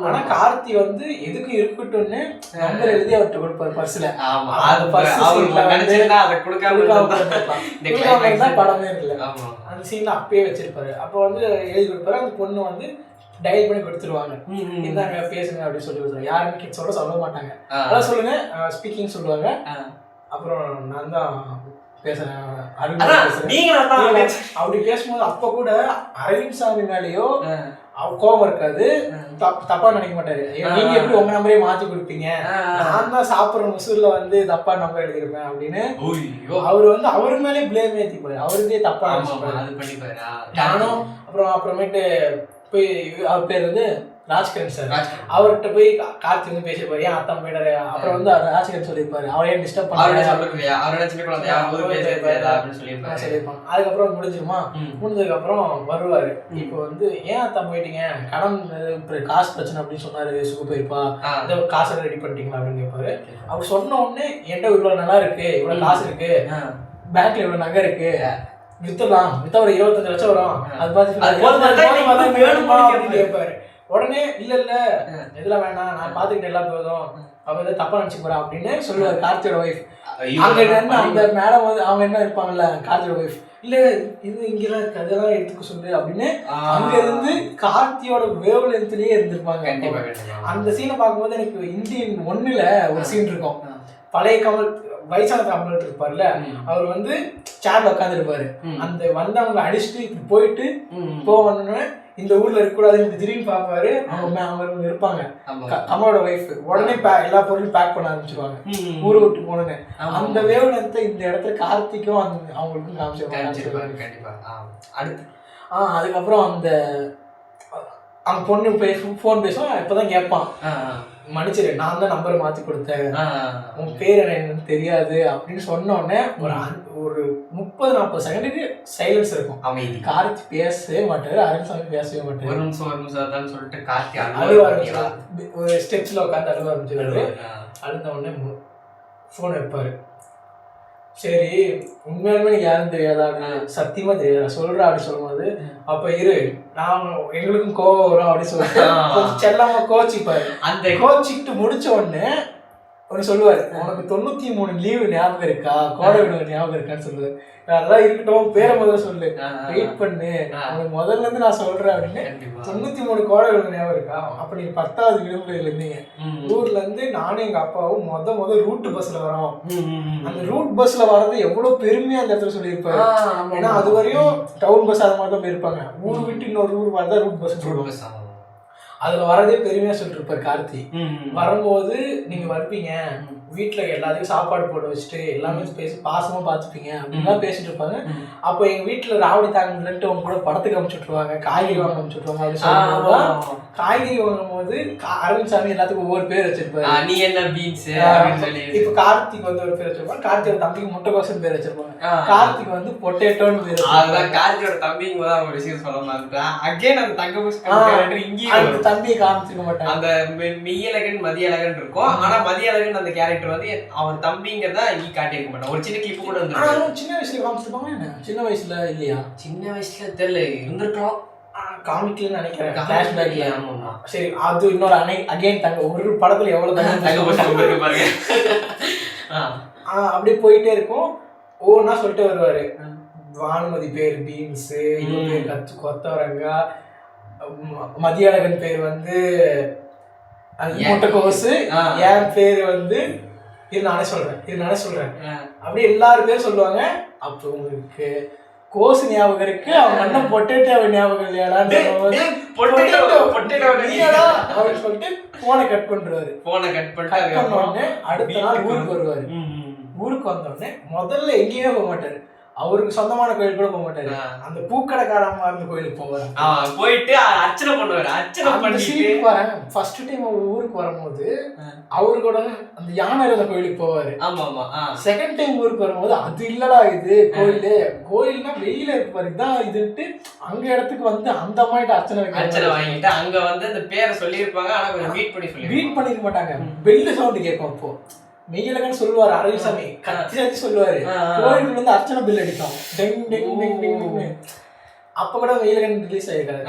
ஆனா கார்த்தி வந்து எதுக்கும் இருக்கட்டும்னு நம்பர் எழுதி அவர்கிட்ட கொடுப்பாரு பர்ஸ்ல. படமே இருக்குல்ல, அந்த சீன்ல அப்பயே வச்சிருப்பாரு. அப்ப வந்து எழுதி கொடுப்பாரு. அந்த பொண்ணு வந்து டயல் பண்ணி கொடுத்துருவாங்க, இந்தாங்க பேசுங்க அப்படின்னு சொல்லி கொடுத்துருவாங்க. யாருமே கிட்ஸோட சொல்ல மாட்டாங்க, அதான் சொல்லுங்க ஸ்பீக்கிங் சொல்லுவாங்க. அப்புறம் நான் தான் பேசுறேன் அப்படி பேசும்போது அப்ப கூட அரவிந்த் சாமி மேலேயோ கோபம் இருக்காது, தப்பா நினைக்க மாட்டாரு. நீங்க எப்படி உங்க நம்பரே மாத்தி கொடுப்பீங்க, நான் தான் சாப்பிடுற முசூர்ல வந்து தப்பா நம்பர் எழுதிருப்பேன் அப்படின்னு அவரு வந்து அவரு மேலே பிளேம் ஏத்திப்பாரு, அவருக்கே தப்பா நினைச்சுப்பாரு. நானும் அப்புறமேட்டு போய் அவர் பேர் வந்து ராஜ்கிரண் சார், அவர்கிட்ட போய் கார்த்தி வந்து பேசிருப்பாரு, ஏன் அத்தான் போயிட்டாரு. அப்புறம் வந்து ராஜ்கிரண் சொல்லியிருப்பாரு, அவரே டிஸ்டர்ப் பண்ணாரு. அதுக்கப்புறம் முடிஞ்சதுக்கு அப்புறம் வருவாரு. இப்போ வந்து ஏன் அத்தான் போயிட்டீங்க, கடன் காசு பிரச்சனை அப்படின்னு சொன்னாரு, சுகு போயிருப்பா, ஏதோ காசு ரெடி பண்ணிட்டீங்களா அப்படின்னு கேட்பாரு. அவர் சொன்ன உடனே என்கிட்ட இவ்வளவு நல்லா இருக்கு, இவ்வளவு காசு இருக்கு, பேங்க்ல இவ்வளவு நகை இருக்கு, வித்தலாம், வித்தா ஒரு 25 லட்சம் வரும், அது பார்த்து கேட்பாரு. உடனே இல்ல எதுலாம் வேணாம், நான் பாத்துக்கிட்டு எல்லாம் போதும், அவ ஏதாவது தப்பா நினைச்சு போறா அப்படின்னு சொல்லுவாரு கார்த்தியோட ஒய்ஃப். அங்க அந்த மேடம் வந்து அவங்க என்ன இருப்பாங்கல்ல கார்த்தியோட ஒய்ஃப், இல்ல இது இங்கெல்லாம் இருக்கு அதெல்லாம் எடுத்துக்க சொல்லு அப்படின்னு அங்க இருந்து கார்த்தியோட வேவ் லென்த்லயே இருந்திருப்பாங்க. அந்த சீனை பார்க்கும்போது எனக்கு இந்தியன் 1ல ஒரு சீன் இருக்கும், பழைய கமல் வயசான கமல் இருப்பார்ல, அவர் வந்து சேர்ல உட்காந்துருப்பாரு, அந்த வந்தவங்க அடிச்சுட்டு இப்படி போயிட்டு போவணுன்னு இந்த ஊர்ல இருக்க கூடாதுன்னு திடீர்னு பாப்பாரு. அவங்க இருப்பாங்க கமலோட ஒய்ஃப், உடனே எல்லா பொருளும் பேக் பண்ண ஆரம்பிச்சிருவாங்க ஊரை விட்டு போனோன்னு. அந்த வேவலத்தை இந்த இடத்துல கார்த்திக்கும் அவங்களுக்கும் காமிச்சிருப்பாங்க. அதுக்கப்புறம் அந்த பொண்ணு போன் பேசுவோம், இப்பதான் கேட்பான், மன்னிச்சிரு நான் தான் நம்பரை மாத்தி கொடுத்தேன், உன் பேர் என்னன்னு தெரியாது அப்படின்னு சொன்ன உடனே ஒரு 30-40 செகண்டுக்கு சைலன்ஸ் இருக்கும், அமைதி. கார்த்தி பேசவே மாட்டாரு, அரவிந்த் பேசவே மாட்டாரு, சொல்லிட்டு கார்த்தி அழுவாரு, ஒரு ஸ்டெப்ஸ்ல உட்காந்து அழுவ ஆரம்பிச்சிருக்காரு. அழுந்த உடனே போன் வைப்பாரு. சரி உண்மையாலுமே எனக்கு யாரும் தெரியாதா, சத்தியமா தெரியாதா சொல்றா அப்படி சொல்லும்போது, அப்ப இரு நான் எங்களுக்கும் கோவம் வரும் அப்படி சொல்லிட்டு செல்லாம கோச்சிப்பாரு. அந்த கோச்சிக்கிட்டு முடிச்ச உடனே அவரு சொல்லுவாரு, உனக்கு 93 லீவு ஞாபகம் இருக்கா, கோடை விடுவது ஞாபகம் இருக்கான்னு சொல்லுவாரு. அதெல்லாம் இருக்கட்டும், பேரை முதல்ல சொல்லு, வெயிட் பண்ணு, உனக்கு முதல்ல இருந்து நான் சொல்றேன் அப்படின்னு. 93 கோடை விடுவது ஞாபகம் இருக்கா? அப்ப நீங்க 10வது விடுமுறையில இருந்தீங்க. ஊர்ல இருந்து நானும் எங்க அப்பாவும் முத ரூட் பஸ்ல வரோம். அந்த ரூட் பஸ்ல வர்றது எவ்வளவு பெருமையா அந்த இடத்துல சொல்லியிருப்பாரு. ஏன்னா அது வரையும் டவுன் பஸ் அது மாதிரி தான் போயிருப்பாங்க. ஊர் விட்டு இன்னொரு ஊர் வரதான் ரூட் பஸ் சொல்லுவாங்க. அதுல வரதே பெருமையா சொல்லிட்டு இருப்பாரு கார்த்தி. வரும்போது நீங்க வருவீங்க, வீட்டுல எல்லாத்துக்கும் சாப்பாடு போட்டு வச்சுட்டு எல்லாமே பேசி பாசமா பாத்துப்பீங்க அப்படின்லாம் பேசிட்டு இருப்பாங்க. அப்போ எங்க வீட்டுல ராவடி தாங்க முடியலன்ட்டு அவங்க கூட படத்துக்கு அனுப்பிச்சுட்ருவாங்க, காய்கறி வாங்க அனுப்பிச்சுட்ருவாங்க. அப்படி சொல்லுவாங்க. காய்கறி வாங்கும் போது அரவிந்த் சாமி எல்லாத்துக்கும் ஒவ்வொரு பேர் வச்சிருப்பாரு. நீ என்ன பீன்ஸ். இப்ப கார்த்திக் வந்து ஒரு பேர் வச்சிருப்பாங்க, கார்த்தியோட தம்பிக்கு முட்டைகோசன் பேர் வச்சிருப்பாங்க, கார்த்திக் வந்து பொட்டேட்டோன்னு பேர். கார்த்தியோட தம்பிக்கு தான் ஒரு விஷயம் சொல்ல மாட்டேன். அகைன் அந்த தங்க இங்கேயும் தம்பியை காமிச்சிக்க மாட்டாங்க. அந்த மெய்யழகன் மதியழகன் இருக்கும். ஆனா மதியழகன் அந்த கேரக்டர் வந்து அவன் தம்பிங்கிறதா இங்கே காட்டியிருக்க மாட்டான். ஒரு சின்ன கிளிப்பு கூட வந்து சின்ன வயசுல காமிச்சிருப்பாங்க. என்ன சின்ன வயசுல இல்லையா? சின்ன வயசுல தெரியல, இருந்திருக்கலாம், காமிக்கலன்னு நினைக்கிறேன். சரி, அது இன்னொரு அகைன் தங்க ஒரு படத்துல எவ்வளவு தங்க பாருங்க. அப்படியே போயிட்டே இருக்கும். ஒவ்வொன்னா சொல்லிட்டு வருவாரு. வானுமதி பேர் பீன்ஸ், இவன் பேர் கொத்தவரங்கா, மதியழகன் பேர் வந்து முட்டைக்கோசு, என் பேர் வந்து இது நானே சொல்றேன் அப்படி எல்லாரும் பேர் சொல்லுவாங்க. அப்போ உங்களுக்கு கோசு ஞாபகம் இருக்கு, அவன் அண்ணன் பொட்டேட்டோ ஞாபகம் இல்லையாடான்னு சொல்லிட்டு போனை கட் பண்றாரு. அடுத்த நாள் ஊருக்கு வருவாரு. ஊருக்கு வந்தோடனே முதல்ல எங்கேயுமே போக மாட்டாரு, அவருக்கு சொந்தமான கோயில் கூட போக மாட்டாரு, அந்த பூக்கடைக்காரமா இருந்த கோயிலுக்கு போவாரு. போயிட்டு அர்ச்சனை பண்ணுவாரு. அர்ச்சனை பண்ணிட்டு வரேன். ஃபர்ஸ்ட் டைம் அவர் ஊருக்கு வரும்போது அவரு கூட அந்த யானை இருந்த கோயிலுக்கு போவாரு. ஆமா ஆமா. செகண்ட் டைம் ஊருக்கு வரும்போது அது இல்லடா இது கோயில்னா வெளியில இருக்கு பாரு, இதான் இதுட்டு அங்க இடத்துக்கு வந்து அந்த மாதிரி அர்ச்சனை வாங்கிட்டு அங்க வந்து அந்த பேரை சொல்லியிருப்பாங்க. ஆனா கொஞ்சம் வீட் பண்ணிருக்க மாட்டாங்க. பெல்லு சவுண்ட் கேட்கும். அப்போ மெய்யழகன் சொல்லுவாரு, அரவிந்த் சாமி கத்தி சொல்லுவாரு, கோயிலுக்கு வந்து அர்ச்சனை பில் அடிக்கும். அப்ப கூட மெய்யழகன் ரிலீஸ் ஆயிருக்காரு.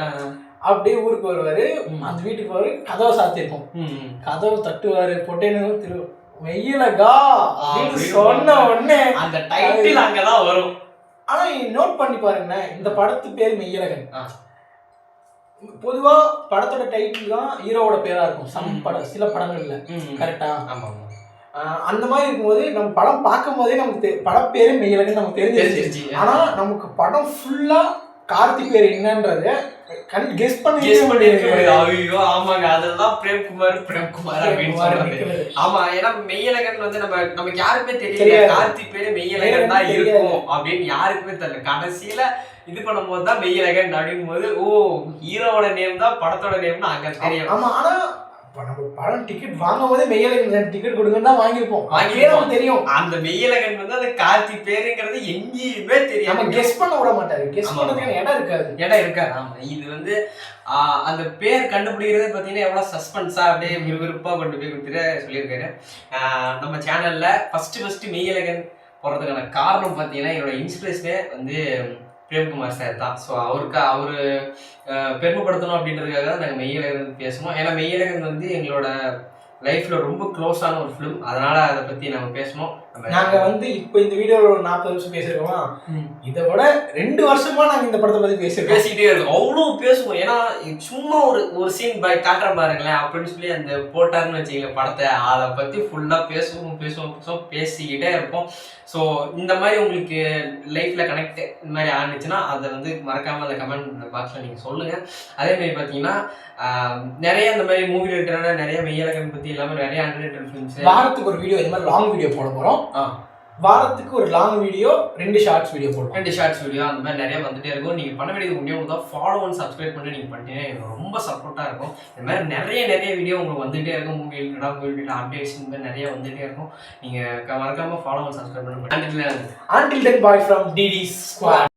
அப்படியே ஊருக்கு வருவாரு. அந்த வீட்டுக்கு வருவாரு, கதவை சாத்திருக்கும். கதவை தட்டுவாரு, பொட்டேன்னு திரு மெய்யழகா அப்படின்னு சொன்ன உடனே அந்த டைட்டில் அங்கதான் வரும். ஆனா நோட் பண்ணி பாருங்க, இந்த படத்து பேர் மெய்யழகன். பொதுவா படத்தோட டைட்டில் தான் ஹீரோவோட பேரா இருக்கும் சில படங்கள்ல. கரெக்டா? அந்த மாதிரி இருக்கும்போது நம்ம படம் பார்க்கும் போதே நமக்கு படம் பேரு மெய்யழகன் நமக்கு தெரிஞ்சிருச்சு. ஆனா நமக்கு படம் ஃபுல்லா கார்த்தி பேர் என்னன்றத கெஸ் பண்ணி ஆமாங்க. அதெல்லாம் பிரேம்குமார் அப்படின்னு சொல்றாங்க. ஆமா, ஏன்னா மெய்யழகன் வந்து நமக்கு யாருக்குமே தெரியல கார்த்தி பேரு மெய்யழகன் தான் இருக்கும் அப்படின்னு யாருக்குமே தெரியல. கடைசியில இது பண்ணும்போது தான் மெய்யழகன் அப்படிங்கும் போது ஹீரோவோட நேம் தான் படத்தோட நேம்னு அங்க தெரியும். ஆமா, ஆனா நம்ம படம் டிக்கெட் வாங்கும் போதே மெய்யழகன் டிக்கெட் கொடுங்கன்னு தான் வாங்கியிருப்போம். தெரியும் அந்த மெய்யழகன் வந்து அந்த கார்த்தி பேருங்கிறது எங்கேயுமே தெரியும். கெஸ் பண்ண விட மாட்டாரு. கெஸ் பண்றதுக்கு இடம் இருக்காது. ஆமா, இது வந்து அந்த பேர் கண்டுபிடிக்கிறதே பார்த்தீங்கன்னா எவ்வளோ சஸ்பென்ஸா அப்படியே விறுவிறுப்பா கொண்டு போய் கொடுத்துட்டு சொல்லியிருக்காரு. நம்ம சேனல்ல ஃபர்ஸ்ட் மெய்யழகன் போடுறதுக்கான காரணம் பார்த்தீங்கன்னா என்னோட இன்ஸ்பிரேஷனே வந்து பிரேம்குமார் சார் தான். ஸோ அவரு பெருமைப்படுத்தணும் அப்படின்றதுக்காக தான் நாங்கள் மெய்யழகன் பேசணும். ஏன்னா மெய்யழகன் வந்து எங்களோட லைஃப்ல ரொம்ப க்ளோஸான ஒரு ஃபிலிம். அதனால அதை பத்தி நம்ம பேசணும். நாங்க வந்து இப்போ இந்த வீடியோல ஒரு 40 நிமிஷம் பேசிருக்கோமா, இதை விட 2 வருஷமா நாங்க இந்த படத்தை பத்தி பேசிக்கிட்டே இருக்கோம். அவ்வளவு பேசுவோம். ஏன்னா சும்மா ஒரு சீன் காட்டுற பாருங்களேன் அப்படின்னு சொல்லி அந்த போட்டாருன்னு வச்சுக்கல படத்தை, அதை பத்தி ஃபுல்லா பேசுவோம் பேசிக்கிட்டே இருப்போம். ஸோ இந்த மாதிரி உங்களுக்கு லைஃப்ல கனெக்ட் இந்த மாதிரி ஆனிச்சுன்னா அதை வந்து மறக்காம அந்த கமெண்ட் பாக்ஸ்ல நீங்க சொல்லுங்க. அதே மாதிரி பாத்தீங்கன்னா நிறைய இந்த மாதிரி மூவி ரிலேட்டடான நிறைய மெய்யழகன் பத்தி எல்லாமே நிறைய அண்டர்ரேட்டட் ஃபிலிம்ஸ். வாரத்துக்கு ஒரு வீடியோ இந்த மாதிரி லாங் வீடியோ போட போறோம். வாரத்துக்கு ஒரு லாங் வீடியோ, 2 ஷார்ட்ஸ் வீடியோ போடுவோம். 2 ஷார்ட்ஸ் வீடியோ அந்த மாதிரி நிறைய வந்துட்டே இருக்கும். நீங்க பண்ண வேண்டியது முடியும் தான் ஃபாலோ அண்ட் சப்ஸ்கிரைப் பண்ணி நீங்க பண்ணிட்டீங்கன்னா எனக்கு ரொம்ப சப்போர்ட்டா இருக்கும். இந்த மாதிரி நிறைய வீடியோ உங்களுக்கு வந்துட்டே இருக்கும். மூவி ரிலேட்டட் அப்டேட்ஸ் இந்த மாதிரி நிறைய வந்துட்டே இருக்கும். நீங்க மறக்காம ஃபாலோ அண்ட் சப்ஸ்கிரைப் பண்ணுங்க. Until then, bye from DD Squad.